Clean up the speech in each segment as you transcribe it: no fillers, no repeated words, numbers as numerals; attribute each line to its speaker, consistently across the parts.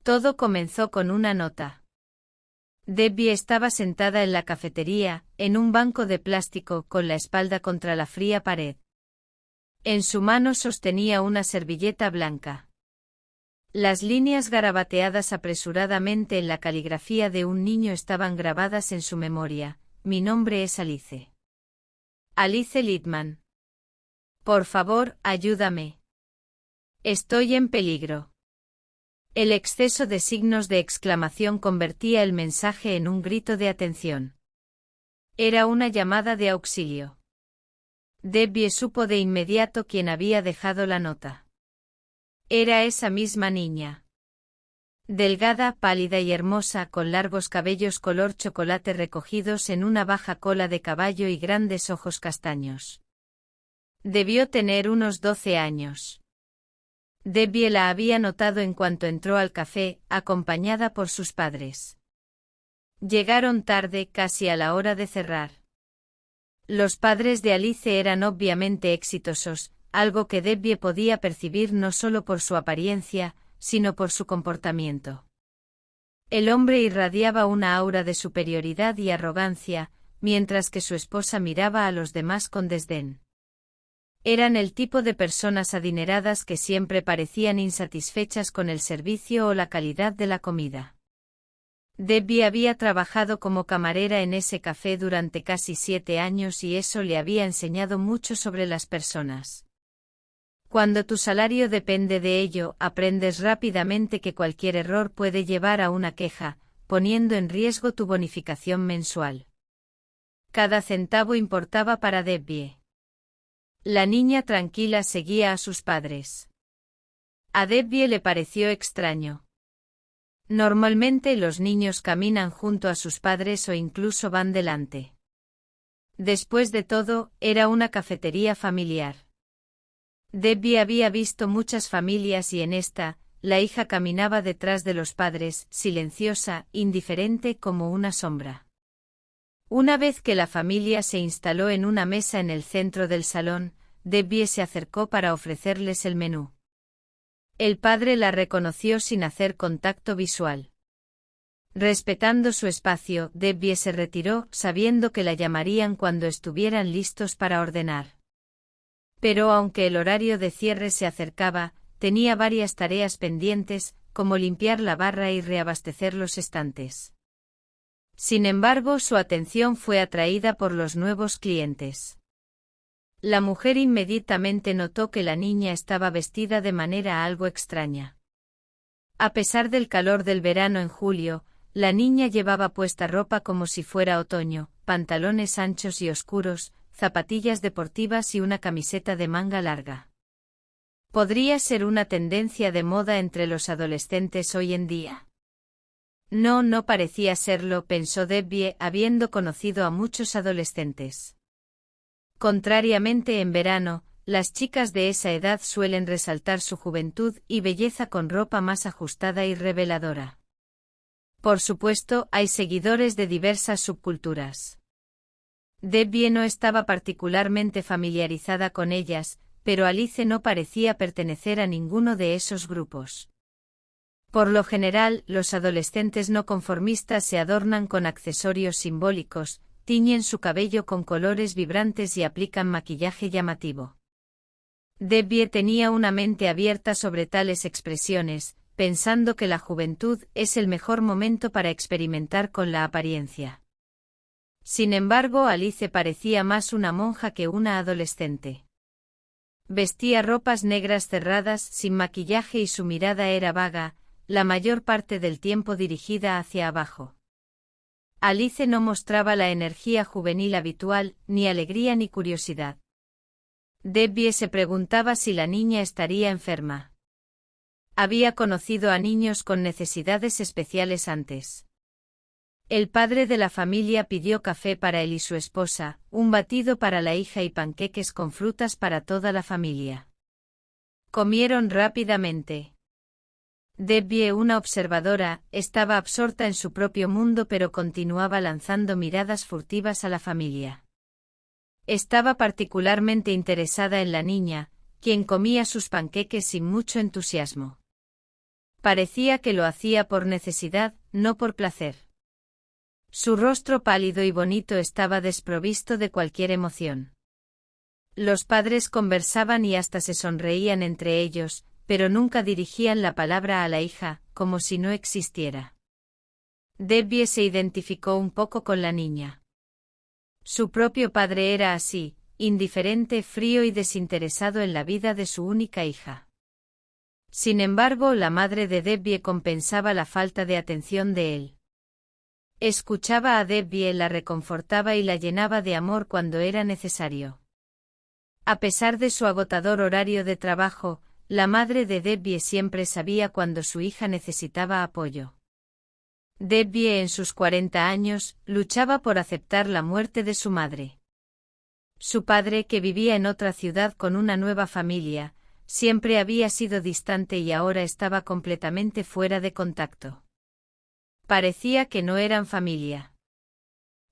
Speaker 1: Todo comenzó con una nota. Debbie estaba sentada en la cafetería, en un banco de plástico, con la espalda contra la fría pared. En su mano sostenía una servilleta blanca. Las líneas garabateadas apresuradamente en la caligrafía de un niño estaban grabadas en su memoria. Mi nombre es Alice. Alice Littman. Por favor, ayúdame. Estoy en peligro. El exceso de signos de exclamación convertía el mensaje en un grito de atención. Era una llamada de auxilio. Debbie supo de inmediato quién había dejado la nota. Era esa misma niña. Delgada, pálida y hermosa, con largos cabellos color chocolate recogidos en una baja cola de caballo y grandes ojos castaños. Debió tener unos 12 años. Debbie la había notado en cuanto entró al café, acompañada por sus padres. Llegaron tarde, casi a la hora de cerrar. Los padres de Alice eran obviamente exitosos, algo que Debbie podía percibir no solo por su apariencia, sino por su comportamiento. El hombre irradiaba una aura de superioridad y arrogancia, mientras que su esposa miraba a los demás con desdén. Eran el tipo de personas adineradas que siempre parecían insatisfechas con el servicio o la calidad de la comida. Debbie había trabajado como camarera en ese café durante casi 7 años y eso le había enseñado mucho sobre las personas. Cuando tu salario depende de ello, aprendes rápidamente que cualquier error puede llevar a una queja, poniendo en riesgo tu bonificación mensual. Cada centavo importaba para Debbie. La niña tranquila seguía a sus padres. A Debbie le pareció extraño. Normalmente los niños caminan junto a sus padres o incluso van delante. Después de todo, era una cafetería familiar. Debbie había visto muchas familias y en esta, la hija caminaba detrás de los padres, silenciosa, indiferente como una sombra. Una vez que la familia se instaló en una mesa en el centro del salón, Debbie se acercó para ofrecerles el menú. El padre la reconoció sin hacer contacto visual. Respetando su espacio, Debbie se retiró, sabiendo que la llamarían cuando estuvieran listos para ordenar. Pero aunque el horario de cierre se acercaba, tenía varias tareas pendientes, como limpiar la barra y reabastecer los estantes. Sin embargo, su atención fue atraída por los nuevos clientes. La mujer inmediatamente notó que la niña estaba vestida de manera algo extraña. A pesar del calor del verano en julio, la niña llevaba puesta ropa como si fuera otoño, pantalones anchos y oscuros, zapatillas deportivas y una camiseta de manga larga. ¿Podría ser una tendencia de moda entre los adolescentes hoy en día? No, no parecía serlo, pensó Debbie, habiendo conocido a muchos adolescentes. Contrariamente, en verano, las chicas de esa edad suelen resaltar su juventud y belleza con ropa más ajustada y reveladora. Por supuesto, hay seguidores de diversas subculturas. Debbie no estaba particularmente familiarizada con ellas, pero Alice no parecía pertenecer a ninguno de esos grupos. Por lo general, los adolescentes no conformistas se adornan con accesorios simbólicos, tiñen su cabello con colores vibrantes y aplican maquillaje llamativo. Debbie tenía una mente abierta sobre tales expresiones, pensando que la juventud es el mejor momento para experimentar con la apariencia. Sin embargo, Alice parecía más una monja que una adolescente. Vestía ropas negras cerradas, sin maquillaje y su mirada era vaga, la mayor parte del tiempo dirigida hacia abajo. Alice no mostraba la energía juvenil habitual, ni alegría ni curiosidad. Debbie se preguntaba si la niña estaría enferma. Había conocido a niños con necesidades especiales antes. El padre de la familia pidió café para él y su esposa, un batido para la hija y panqueques con frutas para toda la familia. Comieron rápidamente. Debbie, una observadora, estaba absorta en su propio mundo pero continuaba lanzando miradas furtivas a la familia. Estaba particularmente interesada en la niña, quien comía sus panqueques sin mucho entusiasmo. Parecía que lo hacía por necesidad, no por placer. Su rostro pálido y bonito estaba desprovisto de cualquier emoción. Los padres conversaban y hasta se sonreían entre ellos, pero nunca dirigían la palabra a la hija, como si no existiera. Debbie se identificó un poco con la niña. Su propio padre era así, indiferente, frío y desinteresado en la vida de su única hija. Sin embargo, la madre de Debbie compensaba la falta de atención de él. Escuchaba a Debbie, la reconfortaba y la llenaba de amor cuando era necesario. A pesar de su agotador horario de trabajo, la madre de Debbie siempre sabía cuando su hija necesitaba apoyo. Debbie, en sus 40 años, luchaba por aceptar la muerte de su madre. Su padre, que vivía en otra ciudad con una nueva familia, siempre había sido distante y ahora estaba completamente fuera de contacto. Parecía que no eran familia.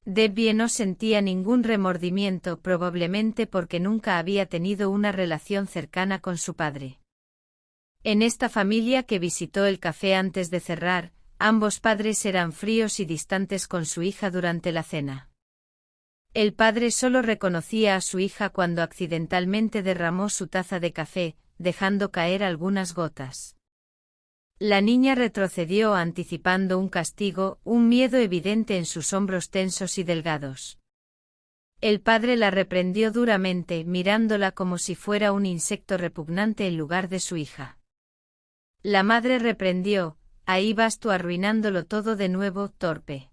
Speaker 1: Debbie no sentía ningún remordimiento, probablemente porque nunca había tenido una relación cercana con su padre. En esta familia que visitó el café antes de cerrar, ambos padres eran fríos y distantes con su hija durante la cena. El padre solo reconocía a su hija cuando accidentalmente derramó su taza de café, dejando caer algunas gotas. La niña retrocedió anticipando un castigo, un miedo evidente en sus hombros tensos y delgados. El padre la reprendió duramente, mirándola como si fuera un insecto repugnante en lugar de su hija. La madre reprendió: ahí vas tú arruinándolo todo de nuevo, torpe.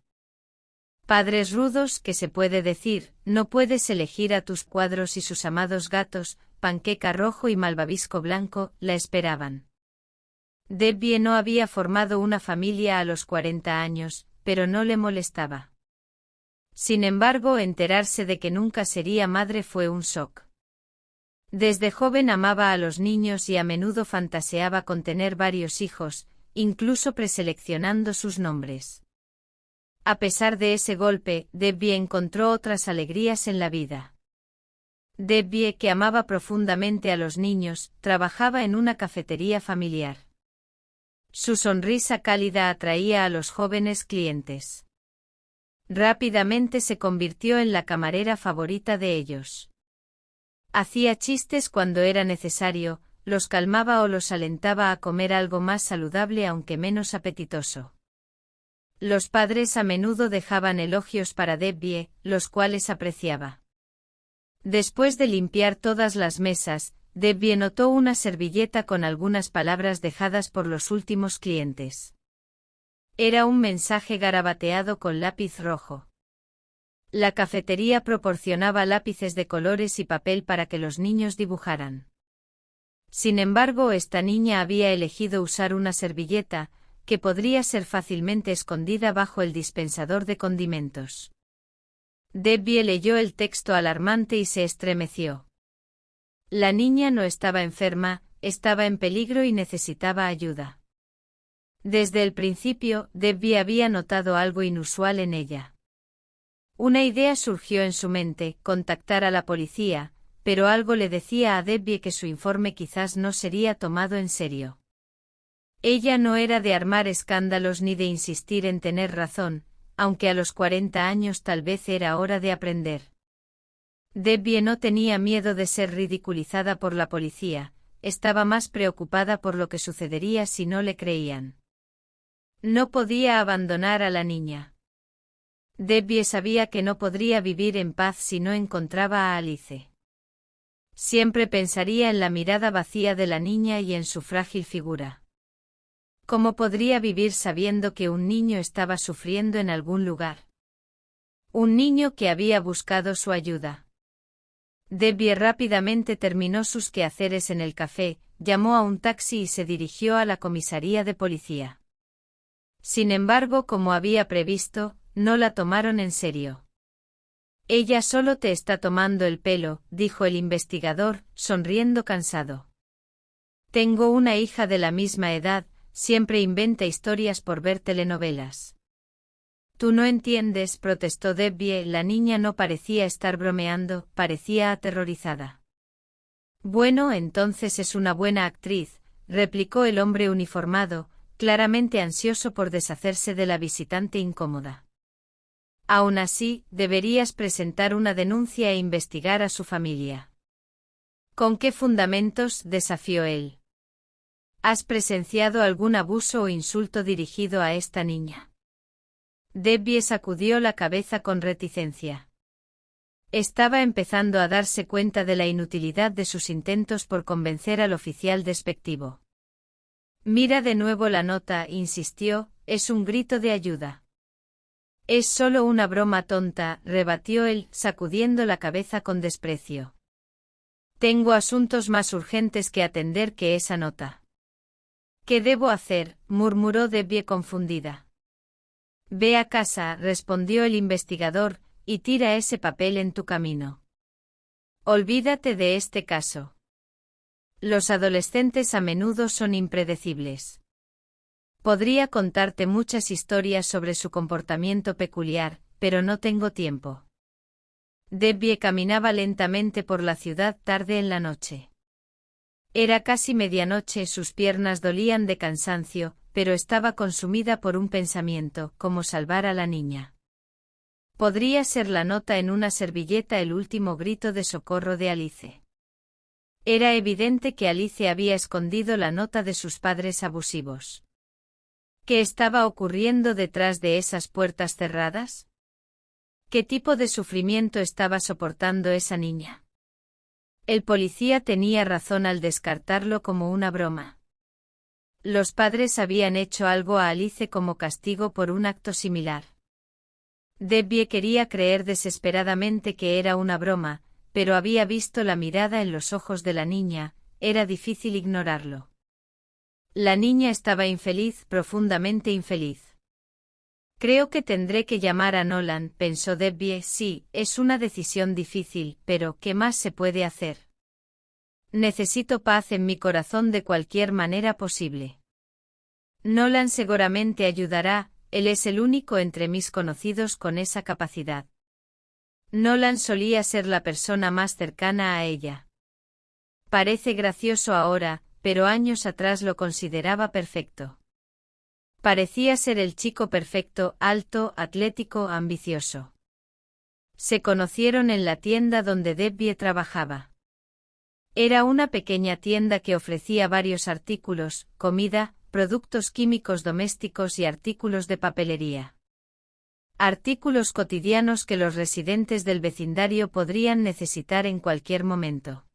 Speaker 1: Padres rudos, que se puede decir, no puedes elegir a tus cuadros y sus amados gatos, panqueca rojo y malvavisco blanco, la esperaban. Debbie no había formado una familia a los 40 años, pero no le molestaba. Sin embargo, enterarse de que nunca sería madre fue un shock. Desde joven amaba a los niños y a menudo fantaseaba con tener varios hijos, incluso preseleccionando sus nombres. A pesar de ese golpe, Debbie encontró otras alegrías en la vida. Debbie, que amaba profundamente a los niños, trabajaba en una cafetería familiar. Su sonrisa cálida atraía a los jóvenes clientes. Rápidamente se convirtió en la camarera favorita de ellos. Hacía chistes cuando era necesario, los calmaba o los alentaba a comer algo más saludable aunque menos apetitoso. Los padres a menudo dejaban elogios para Debbie, los cuales apreciaba. Después de limpiar todas las mesas, Debbie notó una servilleta con algunas palabras dejadas por los últimos clientes. Era un mensaje garabateado con lápiz rojo. La cafetería proporcionaba lápices de colores y papel para que los niños dibujaran. Sin embargo, esta niña había elegido usar una servilleta, que podría ser fácilmente escondida bajo el dispensador de condimentos. Debbie leyó el texto alarmante y se estremeció. La niña no estaba enferma, estaba en peligro y necesitaba ayuda. Desde el principio, Debbie había notado algo inusual en ella. Una idea surgió en su mente: contactar a la policía, pero algo le decía a Debbie que su informe quizás no sería tomado en serio. Ella no era de armar escándalos ni de insistir en tener razón, aunque a los 40 años tal vez era hora de aprender. Debbie no tenía miedo de ser ridiculizada por la policía, estaba más preocupada por lo que sucedería si no le creían. No podía abandonar a la niña. Debbie sabía que no podría vivir en paz si no encontraba a Alice. Siempre pensaría en la mirada vacía de la niña y en su frágil figura. ¿Cómo podría vivir sabiendo que un niño estaba sufriendo en algún lugar? Un niño que había buscado su ayuda. Debbie rápidamente terminó sus quehaceres en el café, llamó a un taxi y se dirigió a la comisaría de policía. Sin embargo, como había previsto, no la tomaron en serio. Ella solo te está tomando el pelo, dijo el investigador, sonriendo cansado. Tengo una hija de la misma edad, siempre inventa historias por ver telenovelas. Tú no entiendes, protestó Debbie, la niña no parecía estar bromeando, parecía aterrorizada. Bueno, entonces es una buena actriz, replicó el hombre uniformado, claramente ansioso por deshacerse de la visitante incómoda. Aún así, deberías presentar una denuncia e investigar a su familia. ¿Con qué fundamentos?, desafió él. ¿Has presenciado algún abuso o insulto dirigido a esta niña? Debbie sacudió la cabeza con reticencia. Estaba empezando a darse cuenta de la inutilidad de sus intentos por convencer al oficial despectivo. Mira de nuevo la nota, insistió, es un grito de ayuda. Es solo una broma tonta, rebatió él, sacudiendo la cabeza con desprecio. Tengo asuntos más urgentes que atender que esa nota. ¿Qué debo hacer?, murmuró Debbie confundida. Ve a casa, respondió el investigador, y tira ese papel en tu camino. Olvídate de este caso. Los adolescentes a menudo son impredecibles. Podría contarte muchas historias sobre su comportamiento peculiar, pero no tengo tiempo. Debbie caminaba lentamente por la ciudad tarde en la noche. Era casi medianoche, sus piernas dolían de cansancio, pero estaba consumida por un pensamiento, cómo salvar a la niña. Podría ser la nota en una servilleta, el último grito de socorro de Alice. Era evidente que Alice había escondido la nota de sus padres abusivos. ¿Qué estaba ocurriendo detrás de esas puertas cerradas? ¿Qué tipo de sufrimiento estaba soportando esa niña? El policía tenía razón al descartarlo como una broma. Los padres habían hecho algo a Alice como castigo por un acto similar. Debbie quería creer desesperadamente que era una broma, pero había visto la mirada en los ojos de la niña, era difícil ignorarlo. La niña estaba infeliz, profundamente infeliz. Creo que tendré que llamar a Nolan, pensó Debbie. Sí, es una decisión difícil, pero ¿qué más se puede hacer? Necesito paz en mi corazón de cualquier manera posible. Nolan seguramente ayudará, él es el único entre mis conocidos con esa capacidad. Nolan solía ser la persona más cercana a ella. Parece gracioso ahora, pero años atrás lo consideraba perfecto. Parecía ser el chico perfecto, alto, atlético, ambicioso. Se conocieron en la tienda donde Debbie trabajaba. Era una pequeña tienda que ofrecía varios artículos, comida, productos químicos domésticos y artículos de papelería. Artículos cotidianos que los residentes del vecindario podrían necesitar en cualquier momento.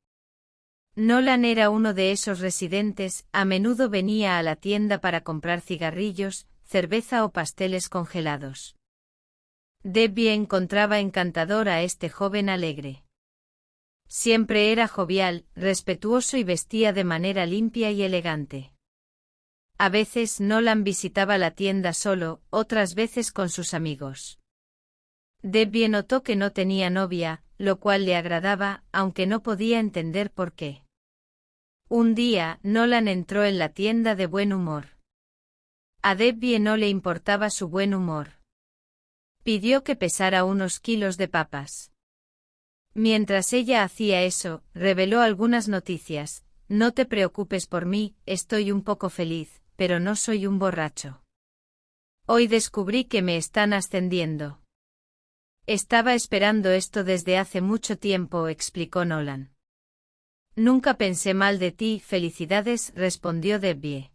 Speaker 1: Nolan era uno de esos residentes, a menudo venía a la tienda para comprar cigarrillos, cerveza o pasteles congelados. Debbie encontraba encantador a este joven alegre. Siempre era jovial, respetuoso y vestía de manera limpia y elegante. A veces Nolan visitaba la tienda solo, otras veces con sus amigos. Debbie notó que no tenía novia, lo cual le agradaba, aunque no podía entender por qué. Un día, Nolan entró en la tienda de buen humor. A Debbie no le importaba su buen humor. Pidió que pesara unos kilos de papas. Mientras ella hacía eso, reveló algunas noticias. No te preocupes por mí, estoy un poco feliz, pero no soy un borracho. Hoy descubrí que me están ascendiendo. Estaba esperando esto desde hace mucho tiempo, explicó Nolan. Nunca pensé mal de ti, felicidades, respondió Debbie.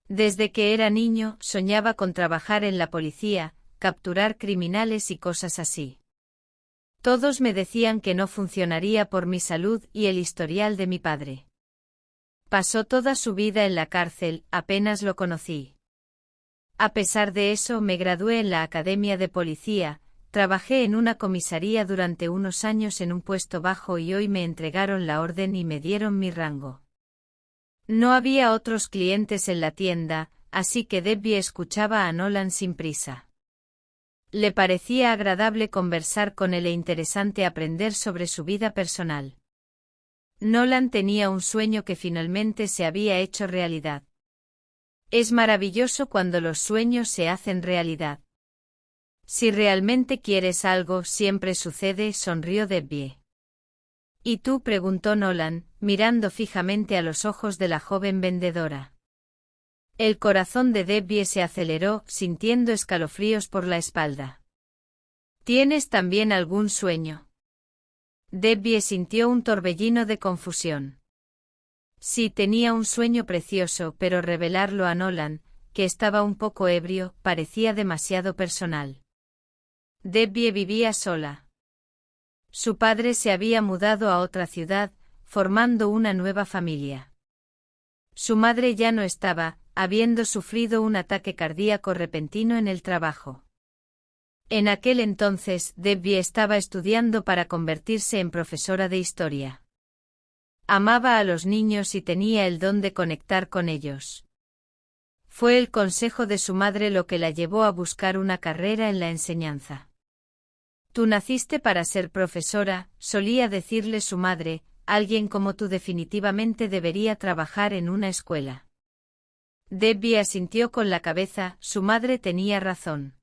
Speaker 1: Desde que era niño, soñaba con trabajar en la policía, capturar criminales y cosas así. Todos me decían que no funcionaría por mi salud y el historial de mi padre. Pasó toda su vida en la cárcel, apenas lo conocí. A pesar de eso, me gradué en la Academia de Policía, trabajé en una comisaría durante unos años en un puesto bajo y hoy me entregaron la orden y me dieron mi rango. No había otros clientes en la tienda, así que Debbie escuchaba a Nolan sin prisa. Le parecía agradable conversar con él e interesante aprender sobre su vida personal. Nolan tenía un sueño que finalmente se había hecho realidad. Es maravilloso cuando los sueños se hacen realidad. Si realmente quieres algo, siempre sucede, sonrió Debbie. ¿Y tú?, preguntó Nolan, mirando fijamente a los ojos de la joven vendedora. El corazón de Debbie se aceleró, sintiendo escalofríos por la espalda. ¿Tienes también algún sueño? Debbie sintió un torbellino de confusión. Sí, tenía un sueño precioso, pero revelarlo a Nolan, que estaba un poco ebrio, parecía demasiado personal. Debbie vivía sola. Su padre se había mudado a otra ciudad, formando una nueva familia. Su madre ya no estaba, habiendo sufrido un ataque cardíaco repentino en el trabajo. En aquel entonces, Debbie estaba estudiando para convertirse en profesora de historia. Amaba a los niños y tenía el don de conectar con ellos. Fue el consejo de su madre lo que la llevó a buscar una carrera en la enseñanza. Tú naciste para ser profesora, solía decirle su madre, alguien como tú definitivamente debería trabajar en una escuela. Debbie asintió con la cabeza, su madre tenía razón.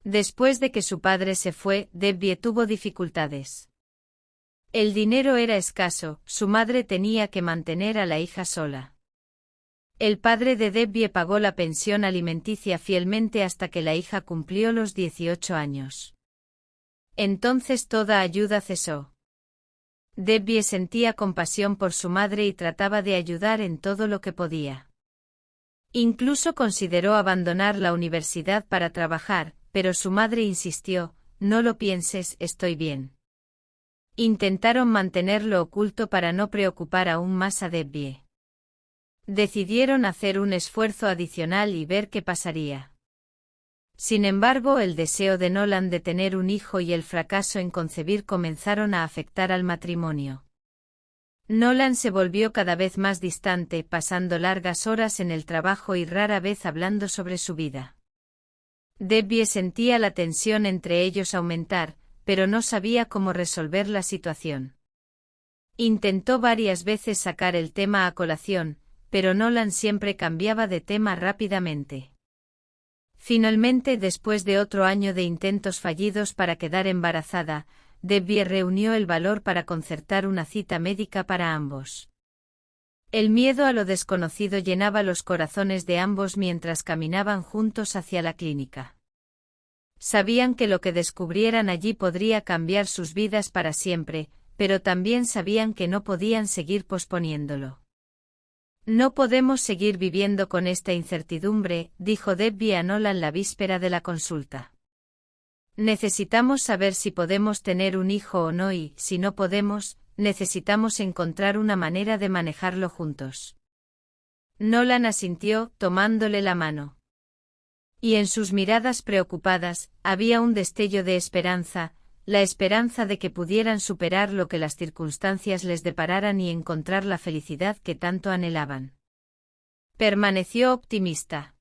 Speaker 1: Después de que su padre se fue, Debbie tuvo dificultades. El dinero era escaso, su madre tenía que mantener a la hija sola. El padre de Debbie pagó la pensión alimenticia fielmente hasta que la hija cumplió los 18 años. Entonces toda ayuda cesó. Debbie sentía compasión por su madre y trataba de ayudar en todo lo que podía. Incluso consideró abandonar la universidad para trabajar, pero su madre insistió, no lo pienses, estoy bien. Intentaron mantenerlo oculto para no preocupar aún más a Debbie. Decidieron hacer un esfuerzo adicional y ver qué pasaría. Sin embargo, el deseo de Nolan de tener un hijo y el fracaso en concebir comenzaron a afectar al matrimonio. Nolan se volvió cada vez más distante, pasando largas horas en el trabajo y rara vez hablando sobre su vida. Debbie sentía la tensión entre ellos aumentar, pero no sabía cómo resolver la situación. Intentó varias veces sacar el tema a colación, pero Nolan siempre cambiaba de tema rápidamente. Finalmente, después de otro año de intentos fallidos para quedar embarazada, Debbie reunió el valor para concertar una cita médica para ambos. El miedo a lo desconocido llenaba los corazones de ambos mientras caminaban juntos hacia la clínica. Sabían que lo que descubrieran allí podría cambiar sus vidas para siempre, pero también sabían que no podían seguir posponiéndolo. No podemos seguir viviendo con esta incertidumbre, dijo Debbie a Nolan la víspera de la consulta. Necesitamos saber si podemos tener un hijo o no y, si no podemos, necesitamos encontrar una manera de manejarlo juntos. Nolan asintió, tomándole la mano. Y en sus miradas preocupadas, había un destello de esperanza, la esperanza de que pudieran superar lo que las circunstancias les depararan y encontrar la felicidad que tanto anhelaban. Permaneció optimista.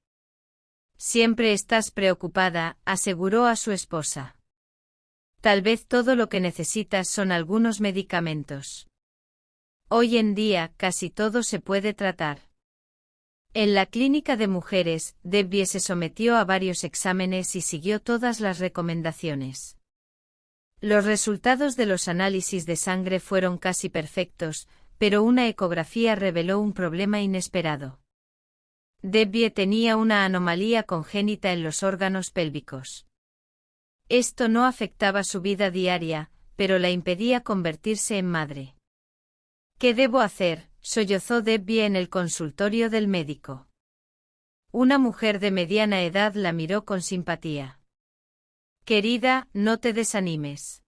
Speaker 1: Siempre estás preocupada, aseguró a su esposa. Tal vez todo lo que necesitas son algunos medicamentos. Hoy en día, casi todo se puede tratar. En la clínica de mujeres, Debbie se sometió a varios exámenes y siguió todas las recomendaciones. Los resultados de los análisis de sangre fueron casi perfectos, pero una ecografía reveló un problema inesperado. Debbie tenía una anomalía congénita en los órganos pélvicos. Esto no afectaba su vida diaria, pero la impedía convertirse en madre. ¿Qué debo hacer?, sollozó Debbie en el consultorio del médico. Una mujer de mediana edad la miró con simpatía. Querida, no te desanimes.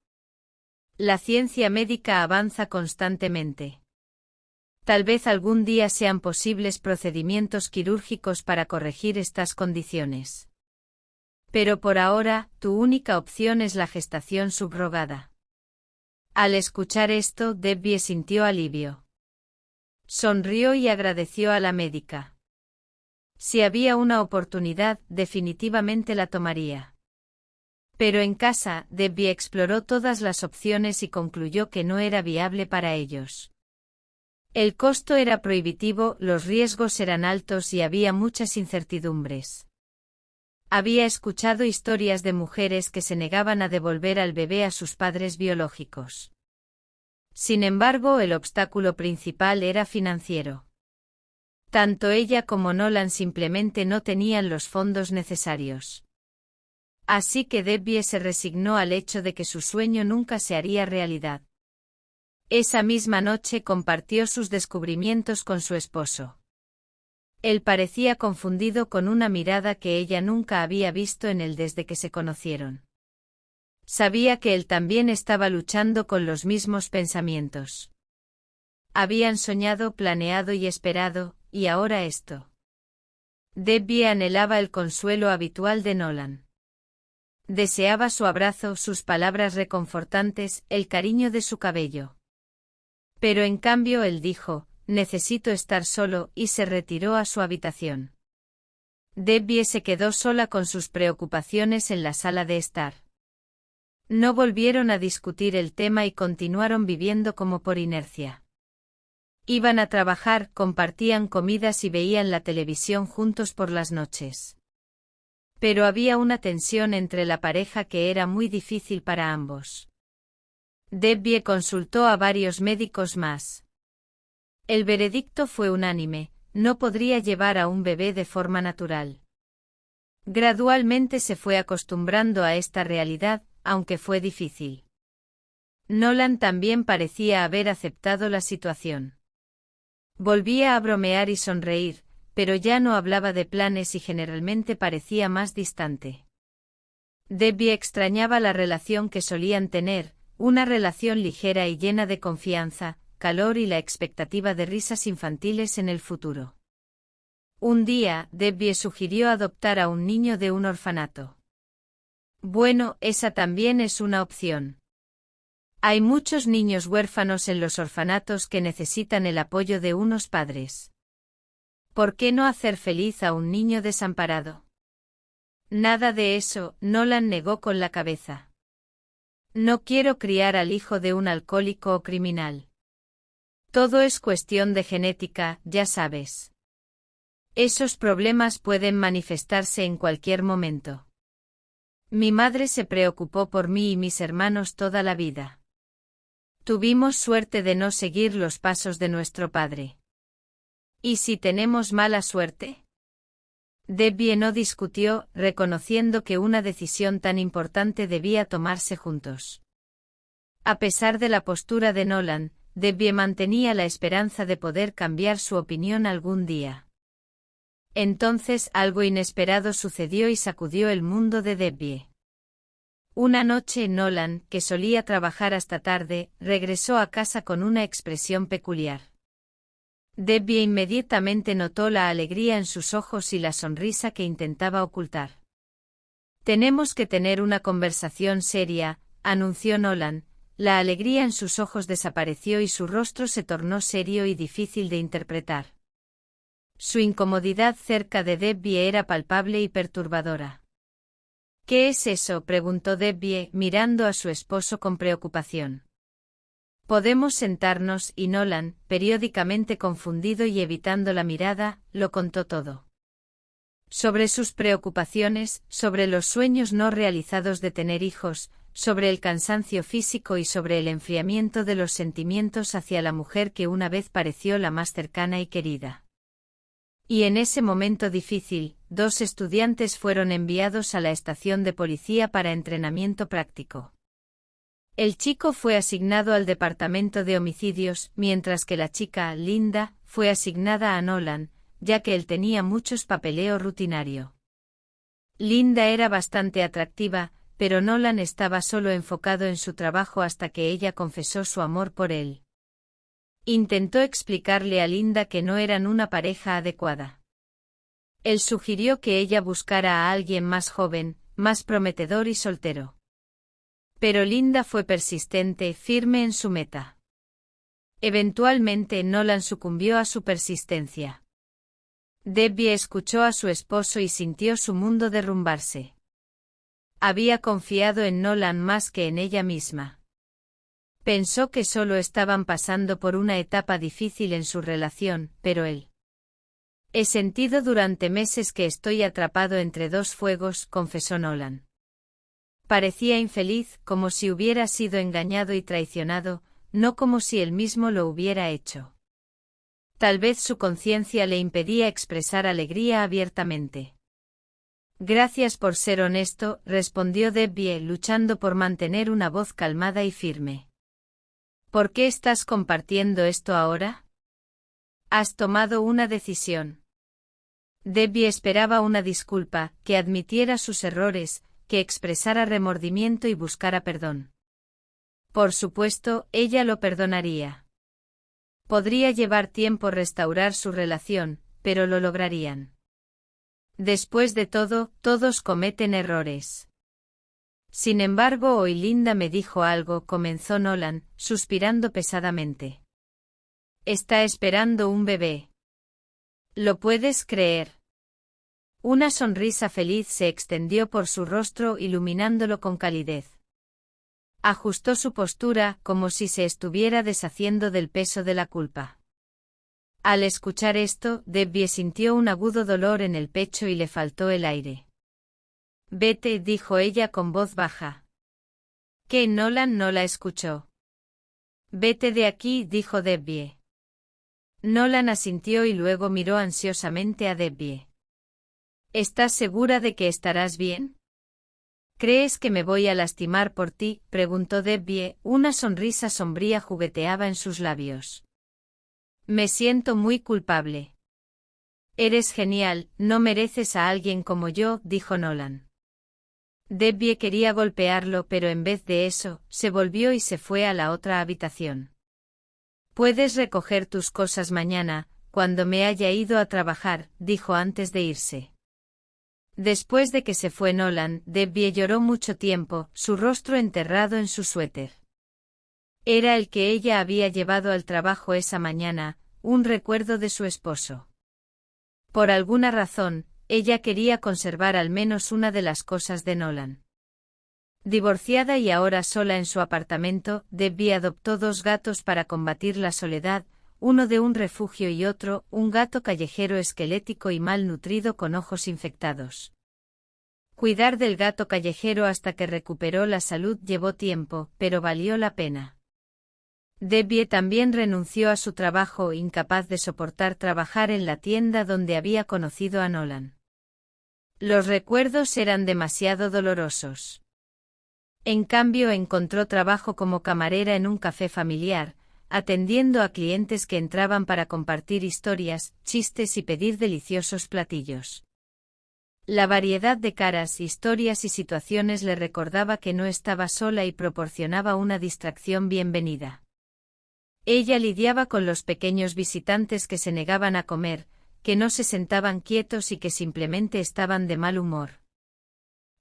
Speaker 1: La ciencia médica avanza constantemente. Tal vez algún día sean posibles procedimientos quirúrgicos para corregir estas condiciones. Pero por ahora, tu única opción es la gestación subrogada. Al escuchar esto, Debbie sintió alivio. Sonrió y agradeció a la médica. Si había una oportunidad, definitivamente la tomaría. Pero en casa, Debbie exploró todas las opciones y concluyó que no era viable para ellos. El costo era prohibitivo, los riesgos eran altos y había muchas incertidumbres. Había escuchado historias de mujeres que se negaban a devolver al bebé a sus padres biológicos. Sin embargo, el obstáculo principal era financiero. Tanto ella como Nolan simplemente no tenían los fondos necesarios. Así que Debbie se resignó al hecho de que su sueño nunca se haría realidad. Esa misma noche compartió sus descubrimientos con su esposo. Él parecía confundido con una mirada que ella nunca había visto en él desde que se conocieron. Sabía que él también estaba luchando con los mismos pensamientos. Habían soñado, planeado y esperado, y ahora esto. Debbie anhelaba el consuelo habitual de Nolan. Deseaba su abrazo, sus palabras reconfortantes, el cariño de su cabello. Pero en cambio él dijo, necesito estar solo, y se retiró a su habitación. Debbie se quedó sola con sus preocupaciones en la sala de estar. No volvieron a discutir el tema y continuaron viviendo como por inercia. Iban a trabajar, compartían comidas y veían la televisión juntos por las noches. Pero había una tensión entre la pareja que era muy difícil para ambos. Debbie consultó a varios médicos más. El veredicto fue unánime, no podría llevar a un bebé de forma natural. Gradualmente se fue acostumbrando a esta realidad, aunque fue difícil. Nolan también parecía haber aceptado la situación. Volvía a bromear y sonreír, pero ya no hablaba de planes y generalmente parecía más distante. Debbie extrañaba la relación que solían tener, una relación ligera y llena de confianza, calor y la expectativa de risas infantiles en el futuro. Un día, Debbie sugirió adoptar a un niño de un orfanato. Bueno, esa también es una opción. Hay muchos niños huérfanos en los orfanatos que necesitan el apoyo de unos padres. ¿Por qué no hacer feliz a un niño desamparado? Nada de eso, Nolan negó con la cabeza. No quiero criar al hijo de un alcohólico o criminal. Todo es cuestión de genética, ya sabes. Esos problemas pueden manifestarse en cualquier momento. Mi madre se preocupó por mí y mis hermanos toda la vida. Tuvimos suerte de no seguir los pasos de nuestro padre. ¿Y si tenemos mala suerte? Debbie no discutió, reconociendo que una decisión tan importante debía tomarse juntos. A pesar de la postura de Nolan, Debbie mantenía la esperanza de poder cambiar su opinión algún día. Entonces algo inesperado sucedió y sacudió el mundo de Debbie. Una noche Nolan, que solía trabajar hasta tarde, regresó a casa con una expresión peculiar. Debbie inmediatamente notó la alegría en sus ojos y la sonrisa que intentaba ocultar. Tenemos que tener una conversación seria, anunció Nolan. La alegría en sus ojos desapareció y su rostro se tornó serio y difícil de interpretar. Su incomodidad cerca de Debbie era palpable y perturbadora. ¿Qué es eso?, preguntó Debbie, mirando a su esposo con preocupación. Podemos sentarnos y Nolan, periódicamente confundido y evitando la mirada, lo contó todo. Sobre sus preocupaciones, sobre los sueños no realizados de tener hijos, sobre el cansancio físico y sobre el enfriamiento de los sentimientos hacia la mujer que una vez pareció la más cercana y querida. Y en ese momento difícil, 2 estudiantes fueron enviados a la estación de policía para entrenamiento práctico. El chico fue asignado al departamento de homicidios, mientras que la chica, Linda, fue asignada a Nolan, ya que él tenía muchos papeleo rutinario. Linda era bastante atractiva, pero Nolan estaba solo enfocado en su trabajo hasta que ella confesó su amor por él. Intentó explicarle a Linda que no eran una pareja adecuada. Él sugirió que ella buscara a alguien más joven, más prometedor y soltero. Pero Linda fue persistente, firme en su meta. Eventualmente Nolan sucumbió a su persistencia. Debbie escuchó a su esposo y sintió su mundo derrumbarse. Había confiado en Nolan más que en ella misma. Pensó que solo estaban pasando por una etapa difícil en su relación, pero él. He sentido durante meses que estoy atrapado entre 2 fuegos, confesó Nolan. Parecía infeliz, como si hubiera sido engañado y traicionado, no como si él mismo lo hubiera hecho. Tal vez su conciencia le impedía expresar alegría abiertamente. Gracias por ser honesto, respondió Debbie, luchando por mantener una voz calmada y firme. ¿Por qué estás compartiendo esto ahora? Has tomado una decisión. Debbie esperaba una disculpa, que admitiera sus errores, que expresara remordimiento y buscara perdón. Por supuesto, ella lo perdonaría. Podría llevar tiempo restaurar su relación, pero lo lograrían. Después de todo, todos cometen errores. Sin embargo, hoy Linda me dijo algo, comenzó Nolan, suspirando pesadamente. Está esperando un bebé. ¿Lo puedes creer? Una sonrisa feliz se extendió por su rostro, iluminándolo con calidez. Ajustó su postura, como si se estuviera deshaciendo del peso de la culpa. Al escuchar esto, Debbie sintió un agudo dolor en el pecho y le faltó el aire. Vete, dijo ella con voz baja. Que Nolan no la escuchó. Vete de aquí, dijo Debbie. Nolan asintió y luego miró ansiosamente a Debbie. ¿Estás segura de que estarás bien? ¿Crees que me voy a lastimar por ti?, preguntó Debbie, una sonrisa sombría jugueteaba en sus labios. Me siento muy culpable. Eres genial, no mereces a alguien como yo, dijo Nolan. Debbie quería golpearlo, pero en vez de eso, se volvió y se fue a la otra habitación. Puedes recoger tus cosas mañana, cuando me haya ido a trabajar, dijo antes de irse. Después de que se fue Nolan, Debbie lloró mucho tiempo, su rostro enterrado en su suéter. Era el que ella había llevado al trabajo esa mañana, un recuerdo de su esposo. Por alguna razón, ella quería conservar al menos una de las cosas de Nolan. Divorciada y ahora sola en su apartamento, Debbie adoptó 2 gatos para combatir la soledad, uno de un refugio y otro, un gato callejero esquelético y mal nutrido con ojos infectados. Cuidar del gato callejero hasta que recuperó la salud llevó tiempo, pero valió la pena. Debbie también renunció a su trabajo, incapaz de soportar trabajar en la tienda donde había conocido a Nolan. Los recuerdos eran demasiado dolorosos. En cambio, encontró trabajo como camarera en un café familiar, atendiendo a clientes que entraban para compartir historias, chistes y pedir deliciosos platillos. La variedad de caras, historias y situaciones le recordaba que no estaba sola y proporcionaba una distracción bienvenida. Ella lidiaba con los pequeños visitantes que se negaban a comer, que no se sentaban quietos y que simplemente estaban de mal humor.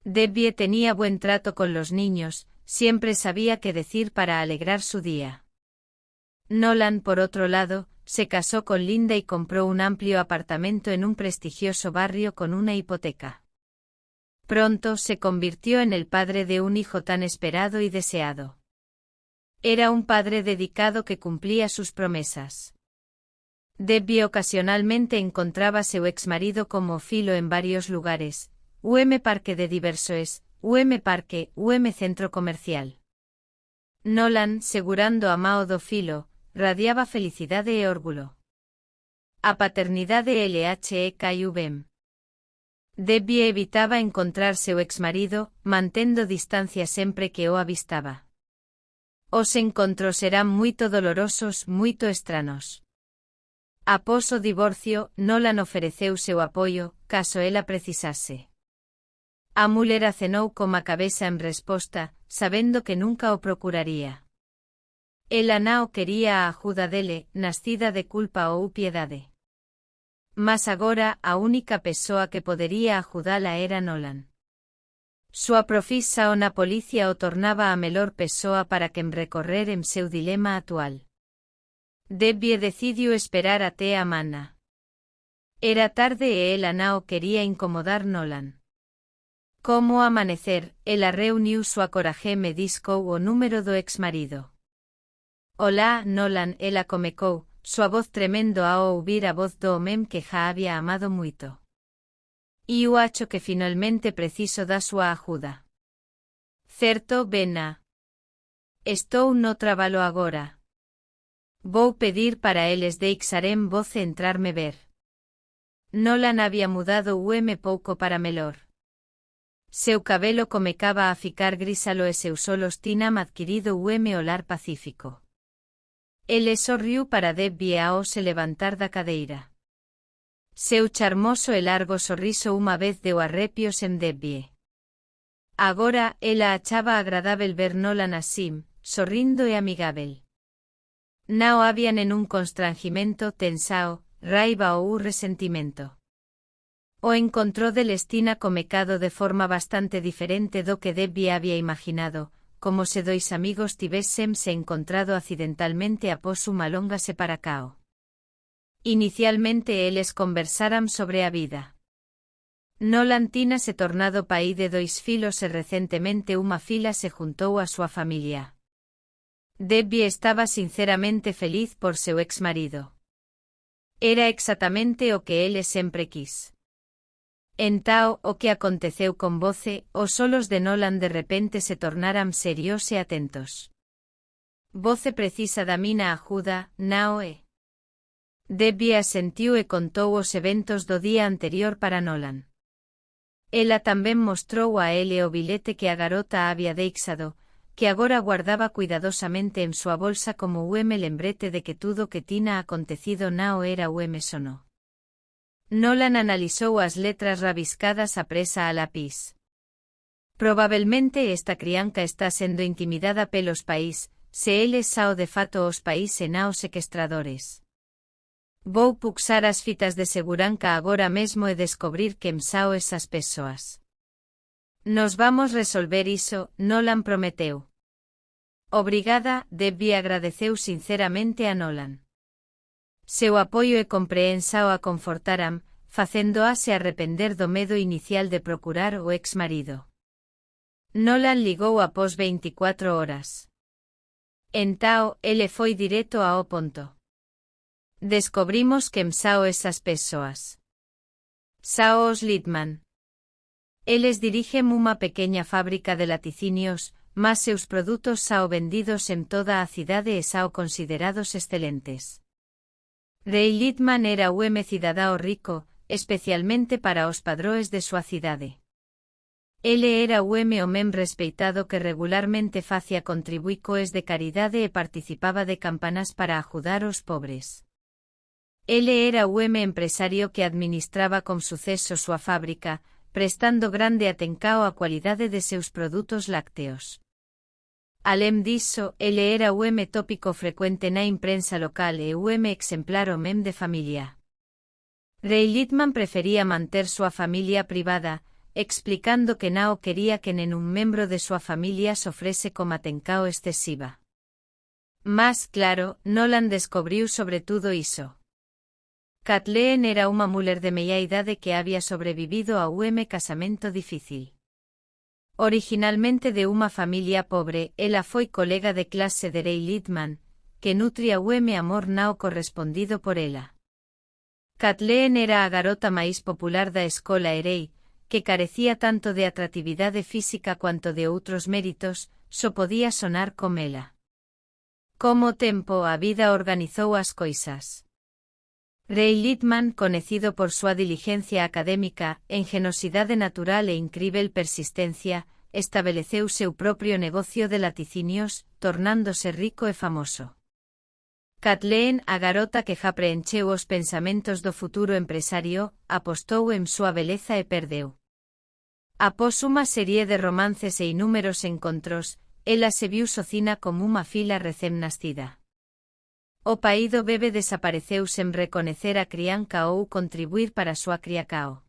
Speaker 1: Debbie tenía buen trato con los niños, siempre sabía qué decir para alegrar su día. Nolan, por otro lado, se casó con Linda y compró un amplio apartamento en un prestigioso barrio con una hipoteca. Pronto se convirtió en el padre de un hijo tan esperado y deseado. Era un padre dedicado que cumplía sus promesas. Debbie ocasionalmente encontraba a su exmarido como Philo en varios lugares, Parque de diversos, Parque, Centro Comercial. Nolan, segurando a Mao do Philo, radiaba felicidad e orgullo. A paternidade LHEKUVEM. Debbie evitaba encontrar seu exmarido, mantendo distancia sempre que o avistaba. Os encontros eran muito dolorosos, muito estranos. Após o divorcio, Nolan ofereceu seu apoio, caso ela precisase. A muller acenou com a cabeza en resposta, sabendo que nunca o procuraría. Ela não quería a ajuda dele, nascida de culpa ou piedade. Mas agora, a única pessoa que podería ajudala era Nolan. Sua profissa na policía o tornaba a melhor pessoa para quen recorrer en seu dilema actual. Debbie decidiu esperar até a mana. Era tarde e ela não quería incomodar Nolan. Como amanecer, ela reuniu sua coragem e discou o número do exmarido. Olá, Nolan, ela comecou, sua voz tremendo ao ouvir a voz do homem que já había amado muito. E eu acho que finalmente preciso da sua ajuda. Certo, Bena. Estou no trabalho agora. Vou pedir para eles deixarem voce entrarme ver. Nolan había mudado pouco para melhor. Seu cabelo comecaba a ficar grisalo e seus olhos tinham adquirido olar pacífico. Ele sorriu para Debbie ao se levantar da cadeira. Seu charmoso e largo sorriso unha vez deu arrepios en Debbie. Agora, ela achaba agradável ver Nolan así, sorrindo e amigável. Não había nenhum constrangimento, tensao, raiva ou resentimento. O encontró de Lestina comecado de forma bastante diferente do que Debbie había imaginado, como se dois amigos tivésem se encontrado accidentalmente após unha longa separacao. Inicialmente eles conversaram sobre a vida. Nolan tina se tornado pai de dois filos e recentemente unha fila se juntou a súa familia. Debbie estaba sinceramente feliz por seu ex-marido. Era exactamente o que ele sempre quis. Entao, o que aconteceu con Voce, os ollos de Nolan de repente se tornaran serios e atentos. Voce precisa da mina ajuda, nao é? Debbie asentiu e contou os eventos do día anterior para Nolan. Ela tamén mostrou a ele o bilete que a garota había deixado, que agora guardaba cuidadosamente en súa bolsa como lembrete de que tudo que tina acontecido nao era sono. Nolan analizou as letras rabiscadas a presa a lápis. Probablemente esta crianca está sendo intimidada pelos país, se eles sao de fato os país e nao sequestradores. Vou puxar as fitas de seguranca agora mesmo e descobrir quen sao esas persoas. Nos vamos resolver iso, Nolan prometeu. Obrigada, Debbie agradeceu sinceramente a Nolan. Seu apoio e compreensao a confortaram, facéndoa se arrepender do medo inicial de procurar o ex-marido. Nolan ligou após 24 horas. Entao, ele foi direto ao ponto. Descobrimos quen sao esas persoas. Sao os Littman. Eles dirixen unha pequeña fábrica de laticinios, mas seus produtos sao vendidos en toda a cidade e sao considerados excelentes. Ray Littman era cidadao rico, especialmente para os padroes de súa cidade. Ele era o homem respeitado que regularmente facía contribuicoes de caridade e participaba de campanas para ajudar os pobres. Ele era o empresario que administraba con suceso súa fábrica, prestando grande atencao á cualidade de seus produtos lácteos. Além diso, ele era o tópico frecuente na imprensa local e o exemplar de familia. Ray Littman prefería manter súa familia privada, explicando que nao quería que nenhum membro de súa familia sofrese con atencao excesiva. Mas, claro, Nolan descobriu sobre tudo iso. Kathleen era unha muller de meia idade que había sobrevivido ao casamento difícil. Originalmente de unha familia pobre, ela foi colega de clase de Ray Littman, que nutria o amor nao correspondido por ela. Kathleen era a garota máis popular da escola e Ray, que carecía tanto de atractividade física cuanto de outros méritos, só podía sonar con ela. Como tempo a vida organizou as coisas. Ray Littman, conocido por súa diligencia académica, engeniosidade natural e incrível persistencia, estabeleceu seu propio negocio de laticinios, tornándose rico e famoso. Kathleen, a garota que já preencheu os pensamentos do futuro empresario, apostou en súa beleza e perdeu. Após unha serie de romances e inúmeros encontros, ela se viu socina como unha fila recén nacida. O pai do bebé desapareceu sen reconocer a crianca ou contribuir para súa criacao.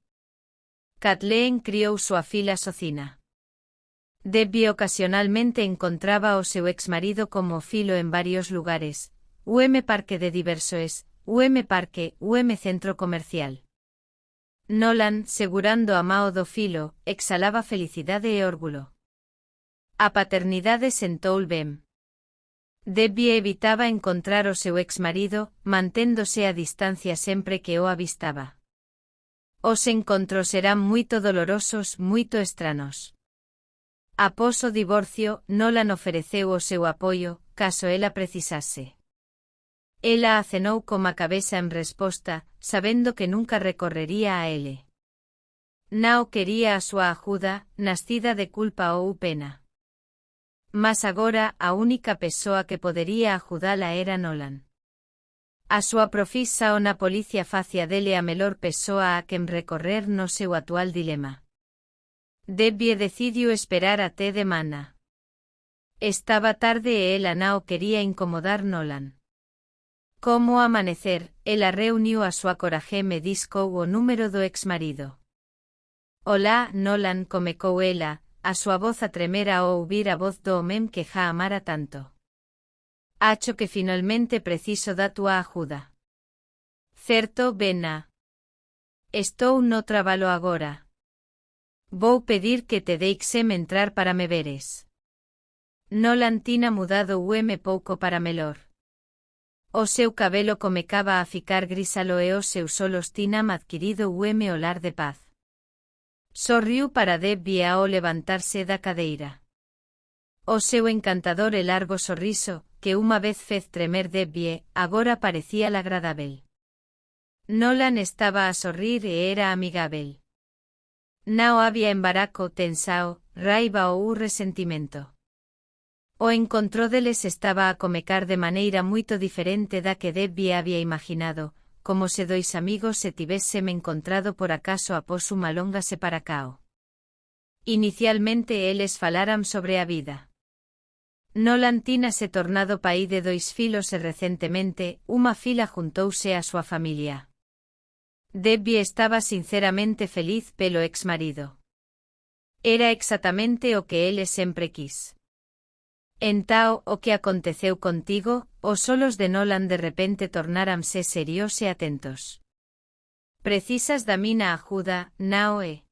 Speaker 1: Kathleen criou súa fila socina. Debbie ocasionalmente encontraba o seu ex-marido como filo en varios lugares, parque de diversoes, parque, centro comercial. Nolan, segurando a mao do filo, exhalaba felicidade e orgullo. A paternidade sentou ben. Debbie evitaba encontrar o seu ex-marido, manténdose a distancia sempre que o avistaba. Os encontros eran moito dolorosos, moito estranos. Após o divorcio, Nolan ofereceu o seu apoio, caso ela precisase. Ela acenou coma cabeza en resposta, sabendo que nunca recorrería a ele. Nao quería a súa axuda, nascida de culpa ou pena. Mas agora a única persoa que podería axudala era Nolan. A súa profisa na policía facia dele a melhor persoa a quen recorrer no seu actual dilema. Debbie decidiu esperar até de mana. Estaba tarde e ela nao quería incomodar Nolan. Como amanecer, ela reuniu a súa coraje e discou o número do exmarido. Olá, Nolan, comecou ela, a súa voz a tremer ao ouvir a voz do homem que já amara tanto. Acho que finalmente preciso da túa axuda. Certo, Bena. Estou no traballo agora. Vou pedir que te deixem entrar para me veres. Nolan tiña mudado pouco para melhor. O seu cabelo comecaba a ficar grisalo e os seus ollos tiñan adquirido olar de paz. Sorriu para Debbie ao levantarse da cadeira. O seu encantador e largo sorriso, que unha vez fez tremer Debbie, agora parecía agradável. Nolan estaba a sorrir e era amigável. Non había embarazo, tensao, raiva ou resentimento. O encontro deles estaba a comecar de maneira moito diferente da que Debbie había imaginado, como se dois amigos se tivésem encontrado por acaso após unha longa separacao. Inicialmente eles falaran sobre a vida. Nolan tiñase tornado pai de dois filos e recentemente, unha fila juntouse á súa familia. Debbie estaba sinceramente feliz pelo exmarido. Era exactamente o que ele sempre quis. Entao, o que aconteceu contigo, os ollos de Nolan de repente tornáranse serios e atentos. Precisas da mina axuda, Naoe?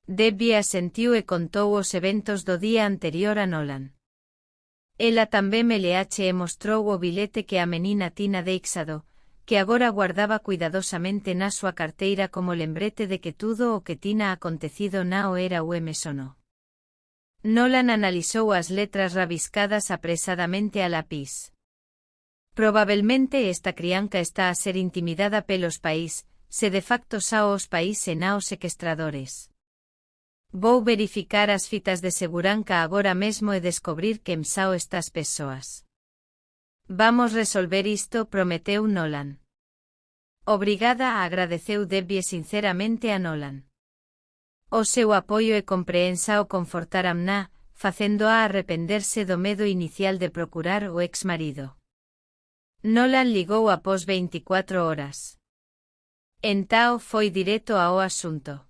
Speaker 1: Debbie asentiu e contou os eventos do día anterior a Nolan. Ela tamén me leache e mostrou o bilete que a menina tiña deixado, que agora guardaba cuidadosamente na súa carteira como lembrete de que tudo o que tiña acontecido nao era o sono. Nolan analizou as letras rabiscadas apresadamente a lápis. Probablemente esta crianca está a ser intimidada pelos país, se de facto xa os país e naos sequestradores. Vou verificar as fitas de seguranca agora mesmo e descobrir quen sao estas persoas. Vamos resolver isto, prometeu Nolan. Obrigada, agradeceu Debbie sinceramente a Nolan. O seu apoio e comprensa o confortaramna, facéndoa arrependerse do medo inicial de procurar o exmarido. Nolan ligou após 24 horas. Entao foi directo ao asunto.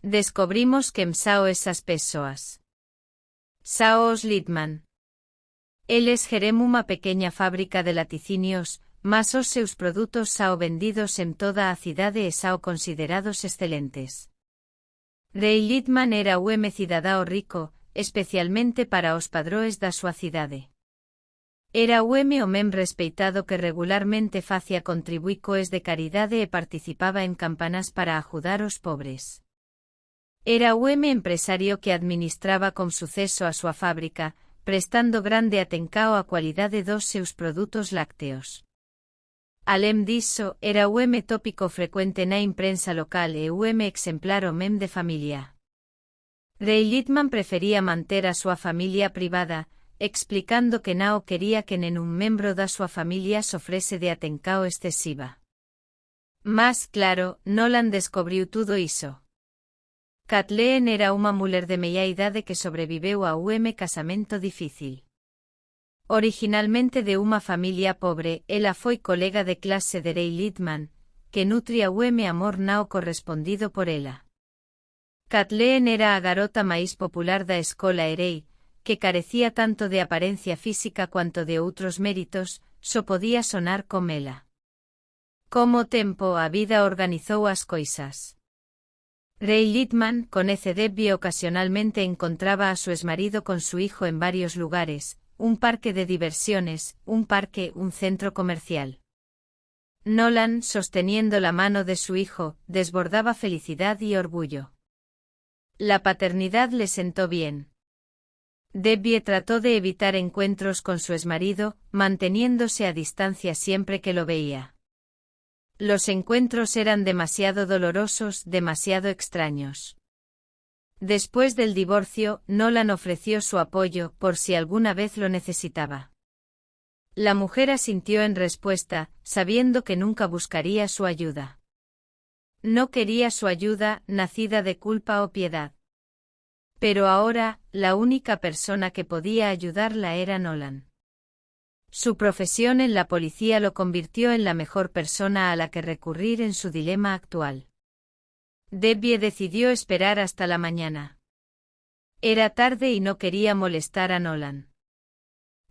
Speaker 1: Descobrimos quen sao esas persoas. Sao os Littman. Eles gerem unha pequeña fábrica de laticinios, mas os seus produtos sao vendidos en toda a cidade e sao considerados excelentes. Ray Littman era un cidadao rico, especialmente para os padroes da súa cidade. Era un homem respeitado que regularmente facía contribuícoes de caridade e participaba en campanas para ajudar os pobres. Era un empresario que administraba con suceso a súa fábrica, prestando grande atencao á cualidade dos seus produtos lácteos. Além diso, era un tópico frecuente na imprensa local e un exemplar homem de familia. Ray Littman prefería manter a súa familia privada, explicando que nao quería que nenun membro da súa familia sofrese de atencao excesiva. Mas, claro, Nolan descubriu tudo iso. Kathleen era unha muller de meia idade que sobreviveu a un casamento difícil. Originalmente de unha familia pobre, ela foi colega de clase de Ray Littman, que nutria un amor nao correspondido por ela. Kathleen era a garota máis popular da escola e Ray, que carecía tanto de apariencia física cuanto de outros méritos, só podía sonar con ela. Como tempo a vida organizou as coisas. Ray Littman, con Debbie ocasionalmente encontraba a su exmarido con su hijo en varios lugares, un parque de diversiones, un parque, un centro comercial. Nolan, sosteniendo la mano de su hijo, desbordaba felicidad y orgullo. La paternidad le sentó bien. Debbie trató de evitar encuentros con su exmarido, manteniéndose a distancia siempre que lo veía. Los encuentros eran demasiado dolorosos, demasiado extraños. Después del divorcio, Nolan ofreció su apoyo por si alguna vez lo necesitaba. La mujer asintió en respuesta, sabiendo que nunca buscaría su ayuda. No quería su ayuda, nacida de culpa o piedad. Pero ahora, la única persona que podía ayudarla era Nolan. Su profesión en la policía lo convirtió en la mejor persona a la que recurrir en su dilema actual. Debbie decidió esperar hasta la mañana. Era tarde y no quería molestar a Nolan.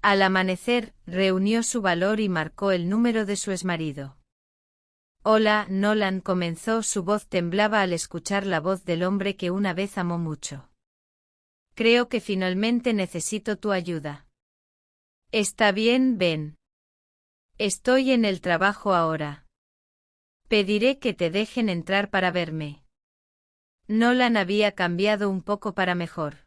Speaker 1: Al amanecer, reunió su valor y marcó el número de su exmarido. Hola, Nolan comenzó, su voz temblaba al escuchar la voz del hombre que una vez amó mucho. Creo que finalmente necesito tu ayuda. Está bien, ven. Estoy en el trabajo ahora. Pediré que te dejen entrar para verme. Nolan había cambiado un poco para mejor.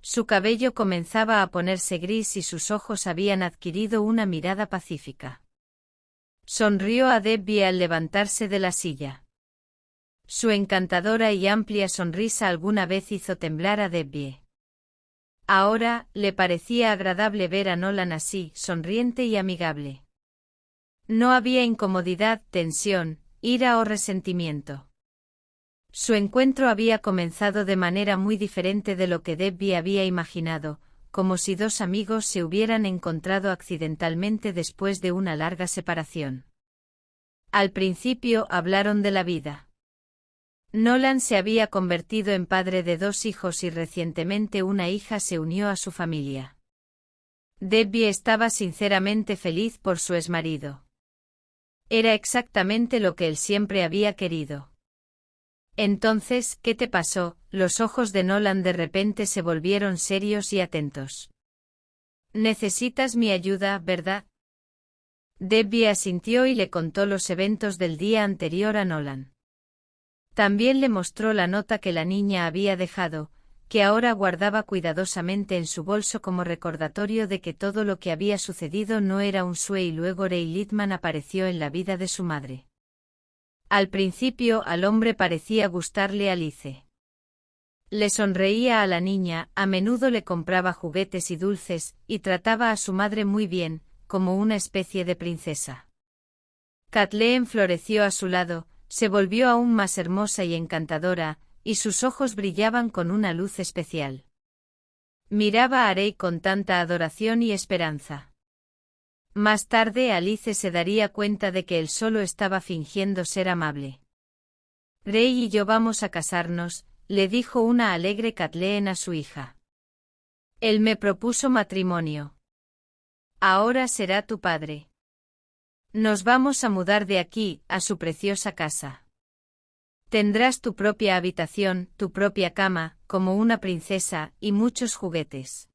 Speaker 1: Su cabello comenzaba a ponerse gris y sus ojos habían adquirido una mirada pacífica. Sonrió a Debbie al levantarse de la silla. Su encantadora y amplia sonrisa alguna vez hizo temblar a Debbie. Ahora, le parecía agradable ver a Nolan así, sonriente y amigable. No había incomodidad, tensión, ira o resentimiento. Su encuentro había comenzado de manera muy diferente de lo que Debbie había imaginado, como si dos amigos se hubieran encontrado accidentalmente después de una larga separación. Al principio hablaron de la vida. Nolan se había convertido en padre de 2 hijos y recientemente una hija se unió a su familia. Debbie estaba sinceramente feliz por su exmarido. Era exactamente lo que él siempre había querido. Entonces, ¿qué te pasó? Los ojos de Nolan de repente se volvieron serios y atentos. Necesitas mi ayuda, ¿verdad? Debbie asintió y le contó los eventos del día anterior a Nolan. También le mostró la nota que la niña había dejado, que ahora guardaba cuidadosamente en su bolso como recordatorio de que todo lo que había sucedido no era un sueño y luego Ray Littman apareció en la vida de su madre. Al principio al hombre parecía gustarle Alice. Le sonreía a la niña, a menudo le compraba juguetes y dulces, y trataba a su madre muy bien, como una especie de princesa. Kathleen floreció a su lado, se volvió aún más hermosa y encantadora, y sus ojos brillaban con una luz especial. Miraba a Ray con tanta adoración y esperanza. Más tarde Alice se daría cuenta de que él solo estaba fingiendo ser amable. Ray y yo vamos a casarnos, le dijo una alegre Kathleen a su hija. Él me propuso matrimonio. Ahora será tu padre. Nos vamos a mudar de aquí, a su preciosa casa. Tendrás tu propia habitación, tu propia cama, como una princesa, y muchos juguetes.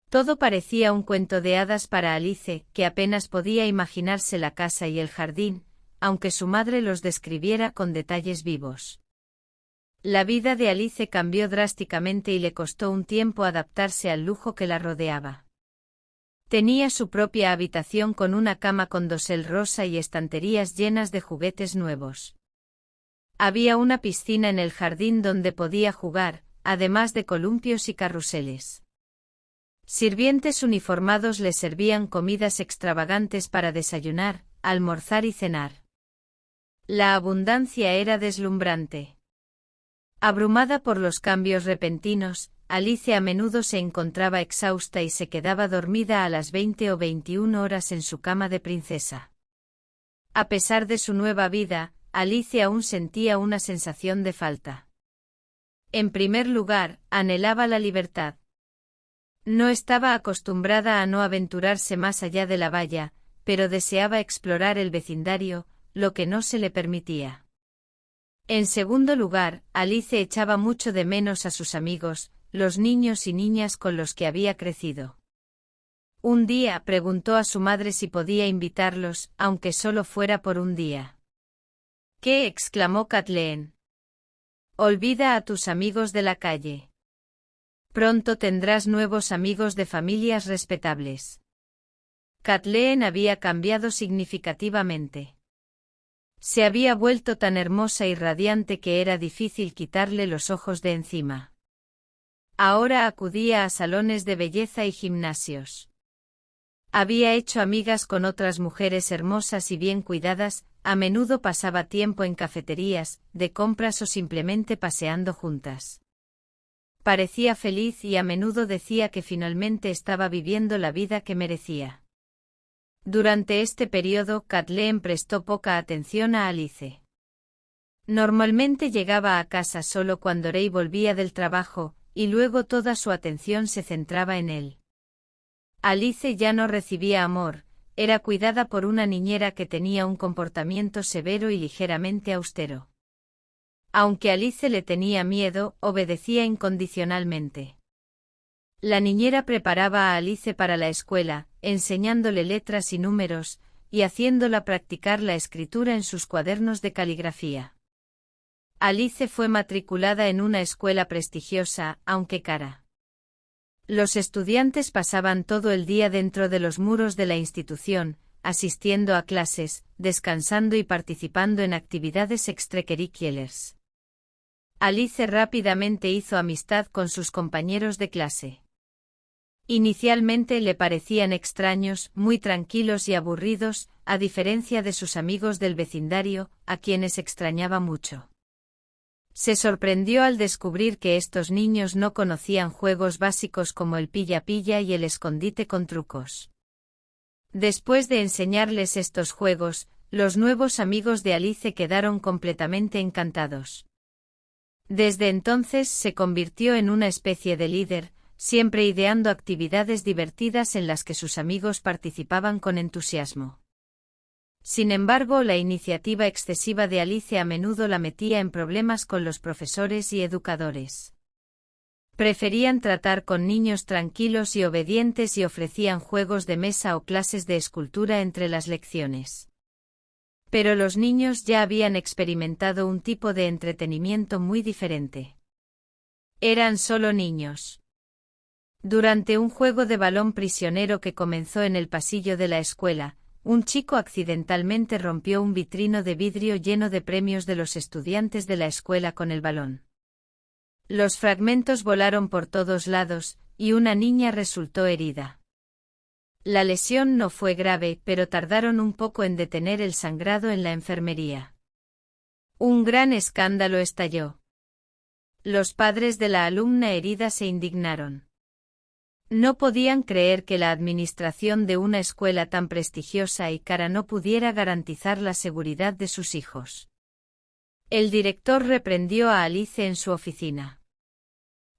Speaker 1: Todo parecía un cuento de hadas para Alice, que apenas podía imaginarse la casa y el jardín, aunque su madre los describiera con detalles vivos. La vida de Alice cambió drásticamente y le costó un tiempo adaptarse al lujo que la rodeaba. Tenía su propia habitación con una cama con dosel rosa y estanterías llenas de juguetes nuevos. Había una piscina en el jardín donde podía jugar, además de columpios y carruseles. Sirvientes uniformados le servían comidas extravagantes para desayunar, almorzar y cenar. La abundancia era deslumbrante. Abrumada por los cambios repentinos, Alice a menudo se encontraba exhausta y se quedaba dormida a las 20 o 21 horas en su cama de princesa. A pesar de su nueva vida, Alice aún sentía una sensación de falta. En primer lugar, anhelaba la libertad. No estaba acostumbrada a no aventurarse más allá de la valla, pero deseaba explorar el vecindario, lo que no se le permitía. En segundo lugar, Alice echaba mucho de menos a sus amigos, los niños y niñas con los que había crecido. Un día preguntó a su madre si podía invitarlos, aunque solo fuera por un día. ¿Qué? Exclamó Kathleen. Olvida a tus amigos de la calle. Pronto tendrás nuevos amigos de familias respetables. Kathleen había cambiado significativamente. Se había vuelto tan hermosa y radiante que era difícil quitarle los ojos de encima. Ahora acudía a salones de belleza y gimnasios. Había hecho amigas con otras mujeres hermosas y bien cuidadas, a menudo pasaba tiempo en cafeterías, de compras o simplemente paseando juntas. Parecía feliz y a menudo decía que finalmente estaba viviendo la vida que merecía. Durante este periodo, Kathleen prestó poca atención a Alice. Normalmente llegaba a casa solo cuando Ray volvía del trabajo, y luego toda su atención se centraba en él. Alice ya no recibía amor, era cuidada por una niñera que tenía un comportamiento severo y ligeramente austero. Aunque Alice le tenía miedo, obedecía incondicionalmente. La niñera preparaba a Alice para la escuela, enseñándole letras y números, y haciéndola practicar la escritura en sus cuadernos de caligrafía. Alice fue matriculada en una escuela prestigiosa, aunque cara. Los estudiantes pasaban todo el día dentro de los muros de la institución, asistiendo a clases, descansando y participando en actividades extracurriculares. Alice rápidamente hizo amistad con sus compañeros de clase. Inicialmente le parecían extraños, muy tranquilos y aburridos, a diferencia de sus amigos del vecindario, a quienes extrañaba mucho. Se sorprendió al descubrir que estos niños no conocían juegos básicos como el pilla-pilla y el escondite con trucos. Después de enseñarles estos juegos, los nuevos amigos de Alice quedaron completamente encantados. Desde entonces se convirtió en una especie de líder, siempre ideando actividades divertidas en las que sus amigos participaban con entusiasmo. Sin embargo, la iniciativa excesiva de Alice a menudo la metía en problemas con los profesores y educadores. Preferían tratar con niños tranquilos y obedientes y ofrecían juegos de mesa o clases de escultura entre las lecciones. Pero los niños ya habían experimentado un tipo de entretenimiento muy diferente. Eran solo niños. Durante un juego de balón prisionero que comenzó en el pasillo de la escuela, un chico accidentalmente rompió un vitrino de vidrio lleno de premios de los estudiantes de la escuela con el balón. Los fragmentos volaron por todos lados, y una niña resultó herida. La lesión no fue grave, pero tardaron un poco en detener el sangrado en la enfermería. Un gran escándalo estalló. Los padres de la alumna herida se indignaron. No podían creer que la administración de una escuela tan prestigiosa y cara no pudiera garantizar la seguridad de sus hijos. El director reprendió a Alice en su oficina.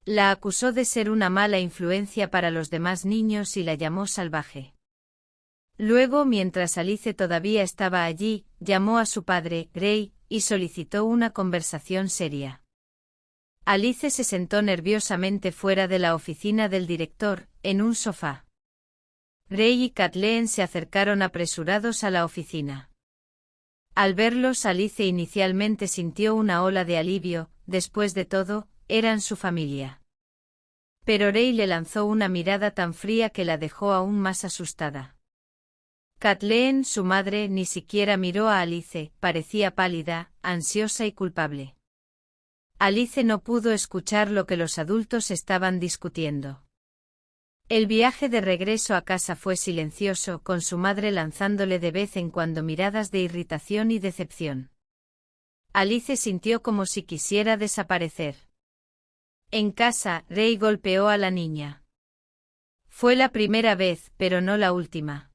Speaker 1: La acusó de ser una mala influencia para los demás niños y la llamó salvaje. Luego, mientras Alice todavía estaba allí, llamó a su padre, Ray, y solicitó una conversación seria. Alice se sentó nerviosamente fuera de la oficina del director, en un sofá. Ray y Kathleen se acercaron apresurados a la oficina. Al verlos, Alice inicialmente sintió una ola de alivio, después de todo, eran su familia. Pero Ray le lanzó una mirada tan fría que la dejó aún más asustada. Kathleen, su madre, ni siquiera miró a Alice, parecía pálida, ansiosa y culpable. Alice no pudo escuchar lo que los adultos estaban discutiendo. El viaje de regreso a casa fue silencioso, con su madre lanzándole de vez en cuando miradas de irritación y decepción. Alice sintió como si quisiera desaparecer. En casa, Ray golpeó a la niña. Fue la primera vez, pero no la última.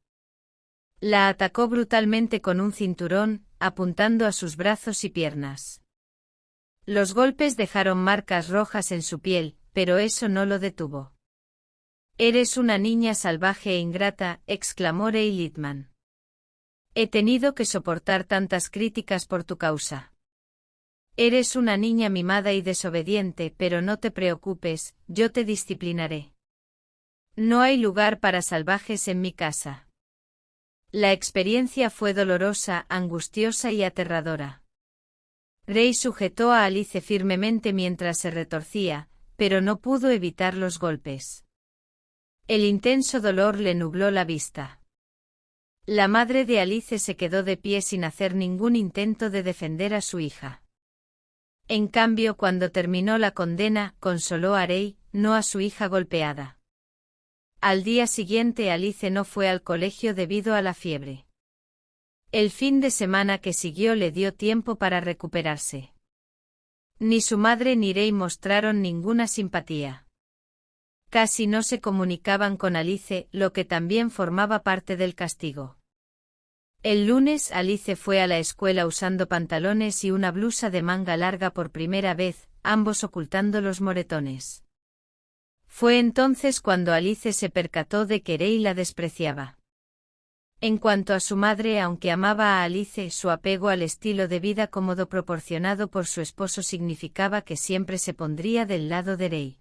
Speaker 1: La atacó brutalmente con un cinturón, apuntando a sus brazos y piernas. Los golpes dejaron marcas rojas en su piel, pero eso no lo detuvo. «Eres una niña salvaje e ingrata», exclamó Ray Littman. «He tenido que soportar tantas críticas por tu causa. Eres una niña mimada y desobediente, pero no te preocupes, yo te disciplinaré. No hay lugar para salvajes en mi casa». La experiencia fue dolorosa, angustiosa y aterradora. Ray sujetó a Alice firmemente mientras se retorcía, pero no pudo evitar los golpes. El intenso dolor le nubló la vista. La madre de Alice se quedó de pie sin hacer ningún intento de defender a su hija. En cambio, cuando terminó la condena, consoló a Rey, no a su hija golpeada. Al día siguiente Alice no fue al colegio debido a la fiebre. El fin de semana que siguió le dio tiempo para recuperarse. Ni su madre ni Rey mostraron ninguna simpatía. Casi no se comunicaban con Alice, lo que también formaba parte del castigo. El lunes Alice fue a la escuela usando pantalones y una blusa de manga larga por primera vez, ambos ocultando los moretones. Fue entonces cuando Alice se percató de que Rey la despreciaba. En cuanto a su madre, aunque amaba a Alice, su apego al estilo de vida cómodo proporcionado por su esposo significaba que siempre se pondría del lado de Rey.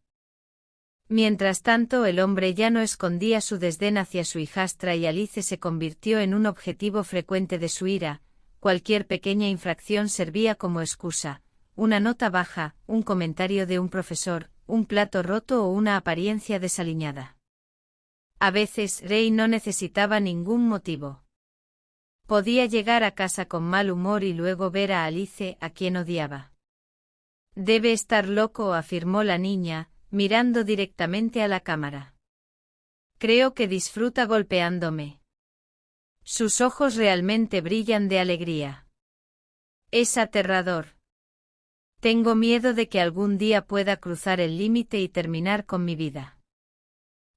Speaker 1: Mientras tanto, el hombre ya no escondía su desdén hacia su hijastra y Alice se convirtió en un objetivo frecuente de su ira. Cualquier pequeña infracción servía como excusa: una nota baja, un comentario de un profesor, un plato roto o una apariencia desaliñada. A veces, Rey no necesitaba ningún motivo. Podía llegar a casa con mal humor y luego ver a Alice, a quien odiaba. «Debe estar loco», afirmó la niña, mirando directamente a la cámara. «Creo que disfruta golpeándome. Sus ojos realmente brillan de alegría. Es aterrador. Tengo miedo de que algún día pueda cruzar el límite y terminar con mi vida».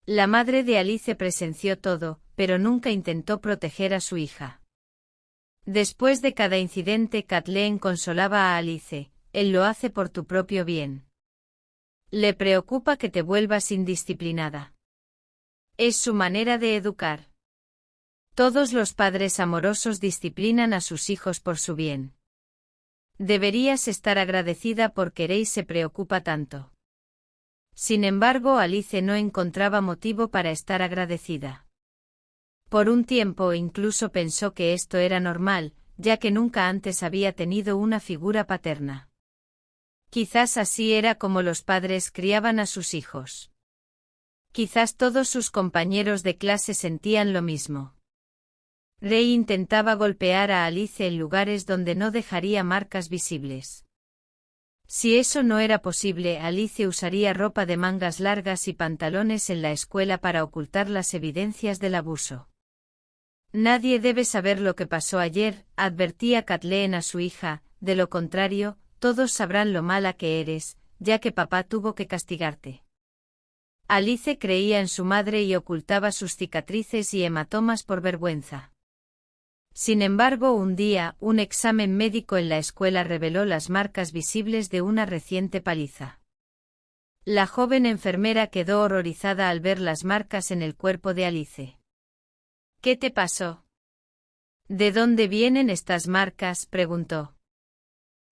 Speaker 1: La madre de Alice presenció todo, pero nunca intentó proteger a su hija. Después de cada incidente, Kathleen consolaba a Alice: «Él lo hace por tu propio bien. Le preocupa que te vuelvas indisciplinada. Es su manera de educar. Todos los padres amorosos disciplinan a sus hijos por su bien. Deberías estar agradecida porque Rey se preocupa tanto». Sin embargo, Alice no encontraba motivo para estar agradecida. Por un tiempo incluso pensó que esto era normal, ya que nunca antes había tenido una figura paterna. Quizás así era como los padres criaban a sus hijos. Quizás todos sus compañeros de clase sentían lo mismo. Rey intentaba golpear a Alice en lugares donde no dejaría marcas visibles. Si eso no era posible, Alice usaría ropa de mangas largas y pantalones en la escuela para ocultar las evidencias del abuso. «Nadie debe saber lo que pasó ayer», advertía Kathleen a su hija, «de lo contrario, todos sabrán lo mala que eres, ya que papá tuvo que castigarte». Alice creía en su madre y ocultaba sus cicatrices y hematomas por vergüenza. Sin embargo, un día, un examen médico en la escuela reveló las marcas visibles de una reciente paliza. La joven enfermera quedó horrorizada al ver las marcas en el cuerpo de Alice. «¿Qué te pasó? ¿De dónde vienen estas marcas?», preguntó.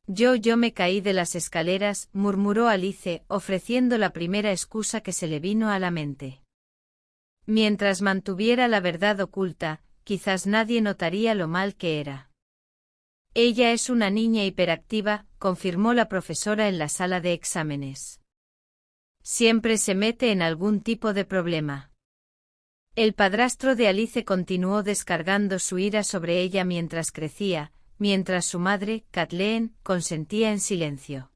Speaker 1: Yo me caí de las escaleras», murmuró Alice, ofreciendo la primera excusa que se le vino a la mente. Mientras mantuviera la verdad oculta, quizás nadie notaría lo mal que era. «Ella es una niña hiperactiva», confirmó la profesora en la sala de exámenes. «Siempre se mete en algún tipo de problema». El padrastro de Alice continuó descargando su ira sobre ella mientras crecía, mientras su madre, Kathleen, consentía en silencio.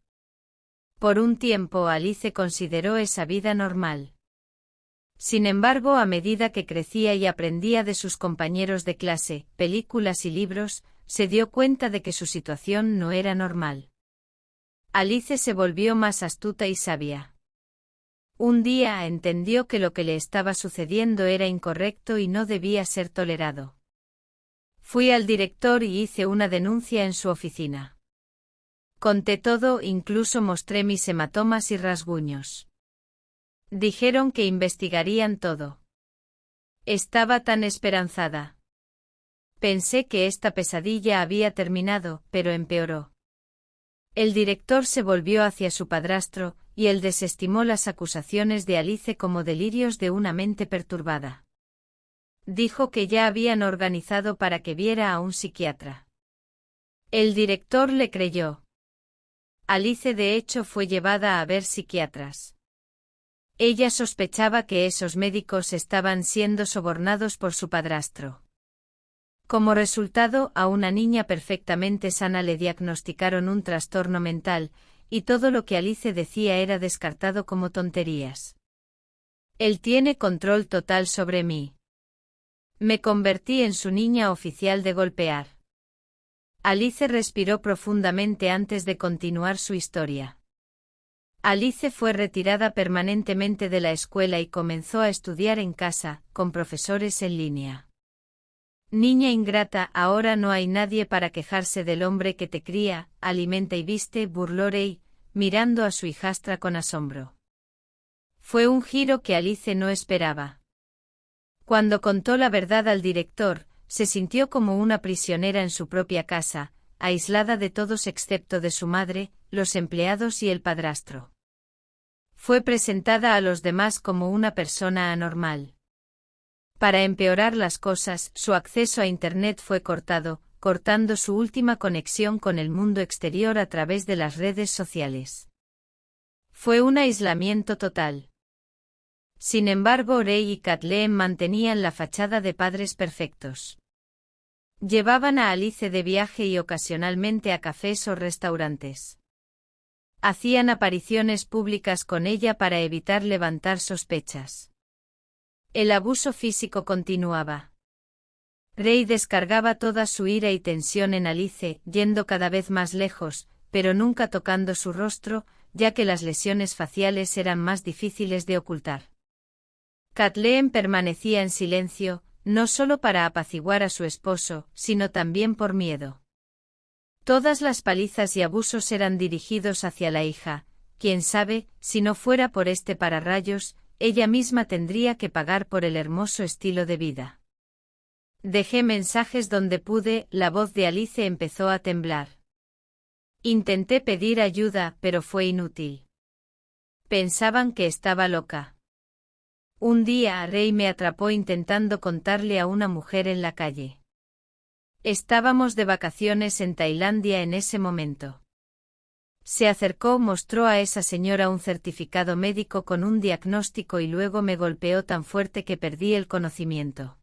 Speaker 1: Por un tiempo Alice consideró esa vida normal. Sin embargo, a medida que crecía y aprendía de sus compañeros de clase, películas y libros, se dio cuenta de que su situación no era normal. Alice se volvió más astuta y sabia. Un día entendió que lo que le estaba sucediendo era incorrecto y no debía ser tolerado. «Fui al director y hice una denuncia en su oficina. Conté todo, incluso mostré mis hematomas y rasguños. Dijeron que investigarían todo. Estaba tan esperanzada. Pensé que esta pesadilla había terminado, pero empeoró». El director se volvió hacia su padrastro, y él desestimó las acusaciones de Alice como delirios de una mente perturbada. Dijo que ya habían organizado para que viera a un psiquiatra. El director le creyó. Alice de hecho fue llevada a ver psiquiatras. Ella sospechaba que esos médicos estaban siendo sobornados por su padrastro. Como resultado, a una niña perfectamente sana le diagnosticaron un trastorno mental, y todo lo que Alice decía era descartado como tonterías. Él tiene control total sobre mí. Me convertí en su niña oficial de golpear. Alice respiró profundamente antes de continuar su historia. Alice fue retirada permanentemente de la escuela y comenzó a estudiar en casa, con profesores en línea. Niña ingrata, ahora no hay nadie para quejarse del hombre que te cría, alimenta y viste, burló Rey, mirando a su hijastra con asombro. Fue un giro que Alice no esperaba. Cuando contó la verdad al director, se sintió como una prisionera en su propia casa, aislada de todos excepto de su madre, los empleados y el padrastro. Fue presentada a los demás como una persona anormal. Para empeorar las cosas, su acceso a Internet fue cortado, cortando su última conexión con el mundo exterior a través de las redes sociales. Fue un aislamiento total. Sin embargo, Rey y Kathleen mantenían la fachada de padres perfectos. Llevaban a Alice de viaje y ocasionalmente a cafés o restaurantes. Hacían apariciones públicas con ella para evitar levantar sospechas. El abuso físico continuaba. Rey descargaba toda su ira y tensión en Alice, yendo cada vez más lejos, pero nunca tocando su rostro, ya que las lesiones faciales eran más difíciles de ocultar. Kathleen permanecía en silencio, no solo para apaciguar a su esposo, sino también por miedo. Todas las palizas y abusos eran dirigidos hacia la hija. Quién sabe, si no fuera por este pararrayos, ella misma tendría que pagar por el hermoso estilo de vida. Dejé mensajes donde pude, la voz de Alice empezó a temblar. Intenté pedir ayuda, pero fue inútil. Pensaban que estaba loca. Un día Rey me atrapó intentando contarle a una mujer en la calle. Estábamos de vacaciones en Tailandia en ese momento. Se acercó, mostró a esa señora un certificado médico con un diagnóstico y luego me golpeó tan fuerte que perdí el conocimiento.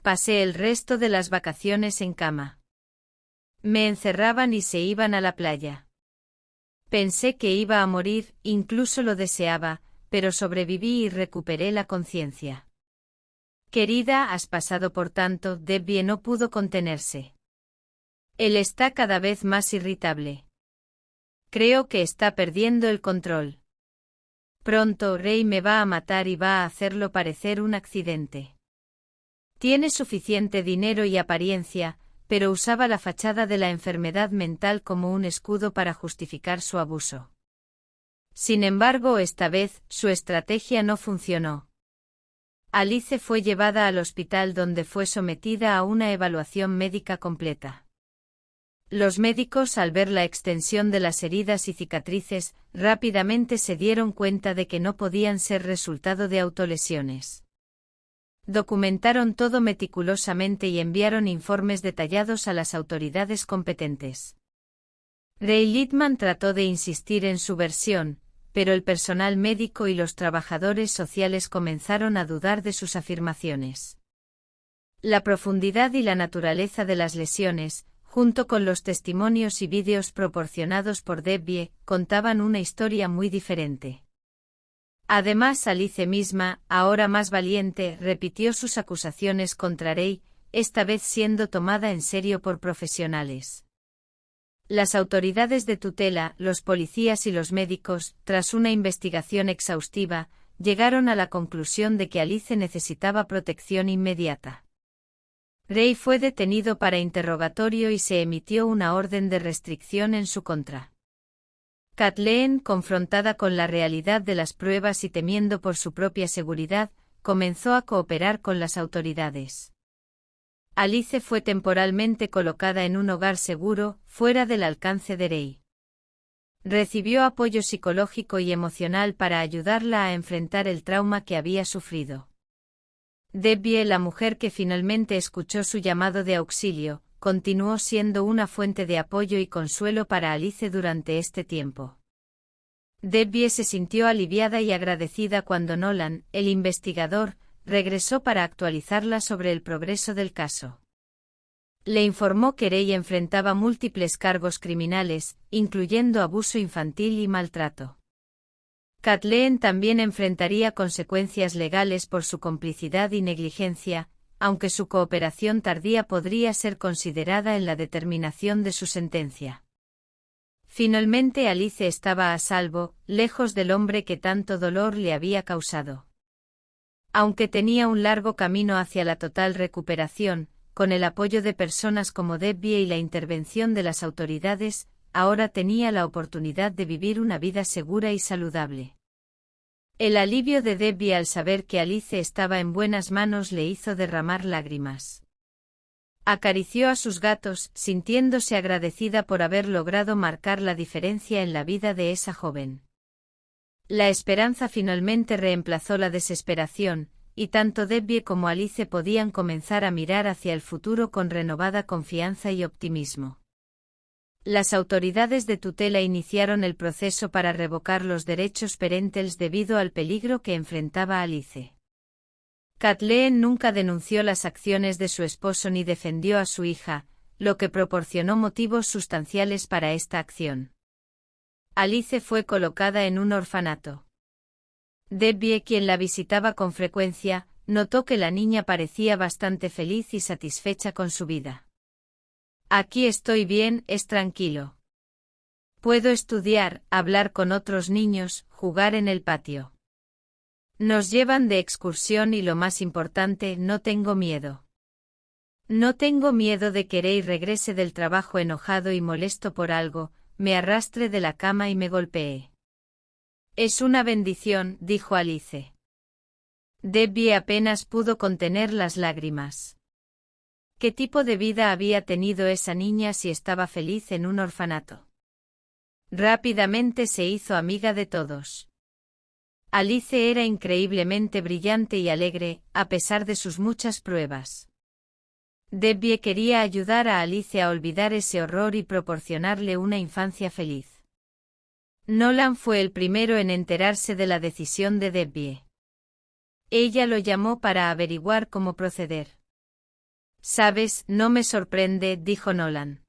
Speaker 1: Pasé el resto de las vacaciones en cama. Me encerraban y se iban a la playa. Pensé que iba a morir, incluso lo deseaba, pero sobreviví y recuperé la conciencia. Querida, has pasado por tanto, Debbie no pudo contenerse. Él está cada vez más irritable. Creo que está perdiendo el control. Pronto Rey me va a matar y va a hacerlo parecer un accidente. Tiene suficiente dinero y apariencia, pero usaba la fachada de la enfermedad mental como un escudo para justificar su abuso. Sin embargo, esta vez, su estrategia no funcionó. Alice fue llevada al hospital donde fue sometida a una evaluación médica completa. Los médicos, al ver la extensión de las heridas y cicatrices, rápidamente se dieron cuenta de que no podían ser resultado de autolesiones. Documentaron todo meticulosamente y enviaron informes detallados a las autoridades competentes. Ray Littman trató de insistir en su versión, pero el personal médico y los trabajadores sociales comenzaron a dudar de sus afirmaciones. La profundidad y la naturaleza de las lesiones, junto con los testimonios y vídeos proporcionados por Debbie, contaban una historia muy diferente. Además, Alice misma, ahora más valiente, repitió sus acusaciones contra Ray, esta vez siendo tomada en serio por profesionales. Las autoridades de tutela, los policías y los médicos, tras una investigación exhaustiva, llegaron a la conclusión de que Alice necesitaba protección inmediata. Ray fue detenido para interrogatorio y se emitió una orden de restricción en su contra. Kathleen, confrontada con la realidad de las pruebas y temiendo por su propia seguridad, comenzó a cooperar con las autoridades. Alice fue temporalmente colocada en un hogar seguro, fuera del alcance de Ray. Recibió apoyo psicológico y emocional para ayudarla a enfrentar el trauma que había sufrido. Debbie, la mujer que finalmente escuchó su llamado de auxilio, continuó siendo una fuente de apoyo y consuelo para Alice durante este tiempo. Debbie se sintió aliviada y agradecida cuando Nolan, el investigador, regresó para actualizarla sobre el progreso del caso. Le informó que Ray enfrentaba múltiples cargos criminales, incluyendo abuso infantil y maltrato. Kathleen también enfrentaría consecuencias legales por su complicidad y negligencia, aunque su cooperación tardía podría ser considerada en la determinación de su sentencia. Finalmente Alice estaba a salvo, lejos del hombre que tanto dolor le había causado. Aunque tenía un largo camino hacia la total recuperación, con el apoyo de personas como Debbie y la intervención de las autoridades, ahora tenía la oportunidad de vivir una vida segura y saludable. El alivio de Debbie al saber que Alice estaba en buenas manos le hizo derramar lágrimas. Acarició a sus gatos, sintiéndose agradecida por haber logrado marcar la diferencia en la vida de esa joven. La esperanza finalmente reemplazó la desesperación, y tanto Debbie como Alice podían comenzar a mirar hacia el futuro con renovada confianza y optimismo. Las autoridades de tutela iniciaron el proceso para revocar los derechos parentales debido al peligro que enfrentaba Alice. Kathleen nunca denunció las acciones de su esposo ni defendió a su hija, lo que proporcionó motivos sustanciales para esta acción. Alice fue colocada en un orfanato. Debbie, quien la visitaba con frecuencia, notó que la niña parecía bastante feliz y satisfecha con su vida. Aquí estoy bien, es tranquilo. Puedo estudiar, hablar con otros niños, jugar en el patio. Nos llevan de excursión y lo más importante, no tengo miedo. No tengo miedo de que Ray regrese del trabajo enojado y molesto por algo, me arrastre de la cama y me golpee. Es una bendición, dijo Alice. Debbie apenas pudo contener las lágrimas. ¿Qué tipo de vida había tenido esa niña si estaba feliz en un orfanato? Rápidamente se hizo amiga de todos. Alice era increíblemente brillante y alegre, a pesar de sus muchas pruebas. Debbie quería ayudar a Alice a olvidar ese horror y proporcionarle una infancia feliz. Nolan fue el primero en enterarse de la decisión de Debbie. Ella lo llamó para averiguar cómo proceder. «Sabes, no me sorprende», dijo Nolan.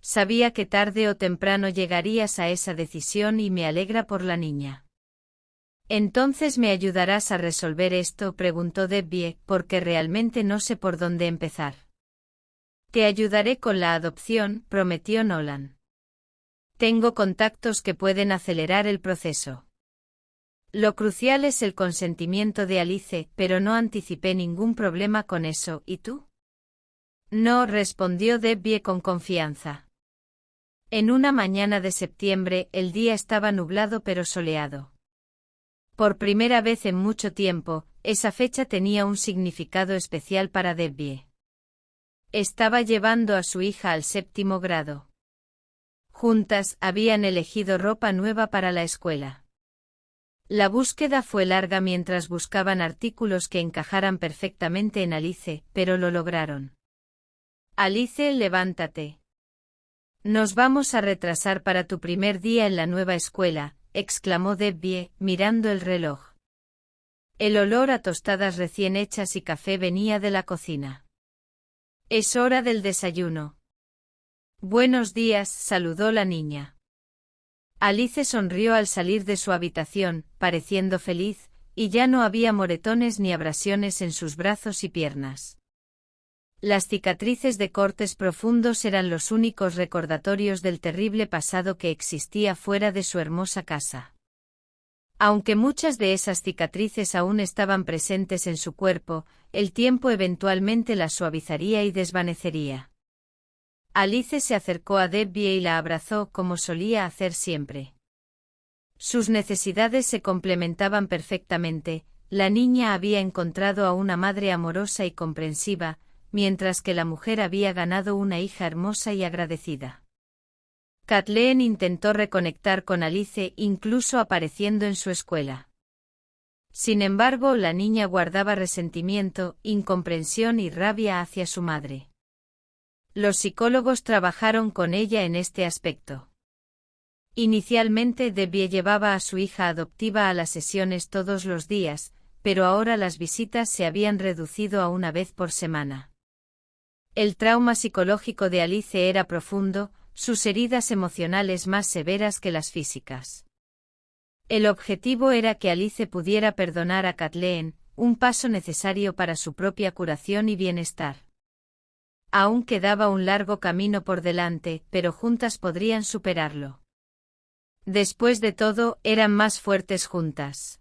Speaker 1: «Sabía que tarde o temprano llegarías a esa decisión y me alegra por la niña». «¿Entonces me ayudarás a resolver esto?», preguntó Debbie, «porque realmente no sé por dónde empezar». «Te ayudaré con la adopción», prometió Nolan. «Tengo contactos que pueden acelerar el proceso». Lo crucial es el consentimiento de Alice, pero no anticipé ningún problema con eso, ¿y tú? No, respondió Debbie con confianza. En una mañana de septiembre, el día estaba nublado pero soleado. Por primera vez en mucho tiempo, esa fecha tenía un significado especial para Debbie. Estaba llevando a su hija al 7º grado. Juntas, habían elegido ropa nueva para la escuela. La búsqueda fue larga mientras buscaban artículos que encajaran perfectamente en Alice, pero lo lograron. Alice, levántate. Nos vamos a retrasar para tu primer día en la nueva escuela, exclamó Debbie, mirando el reloj. El olor a tostadas recién hechas y café venía de la cocina. Es hora del desayuno. Buenos días, saludó la niña. Alice sonrió al salir de su habitación, pareciendo feliz, y ya no había moretones ni abrasiones en sus brazos y piernas. Las cicatrices de cortes profundos eran los únicos recordatorios del terrible pasado que existía fuera de su hermosa casa. Aunque muchas de esas cicatrices aún estaban presentes en su cuerpo, el tiempo eventualmente las suavizaría y desvanecería. Alice se acercó a Debbie y la abrazó como solía hacer siempre. Sus necesidades se complementaban perfectamente, la niña había encontrado a una madre amorosa y comprensiva, mientras que la mujer había ganado una hija hermosa y agradecida. Kathleen intentó reconectar con Alice incluso apareciendo en su escuela. Sin embargo, la niña guardaba resentimiento, incomprensión y rabia hacia su madre. Los psicólogos trabajaron con ella en este aspecto. Inicialmente Debbie llevaba a su hija adoptiva a las sesiones todos los días, pero ahora las visitas se habían reducido a una vez por semana. El trauma psicológico de Alice era profundo, sus heridas emocionales más severas que las físicas. El objetivo era que Alice pudiera perdonar a Kathleen, un paso necesario para su propia curación y bienestar. Aún quedaba un largo camino por delante, pero juntas podrían superarlo. Después de todo, eran más fuertes juntas.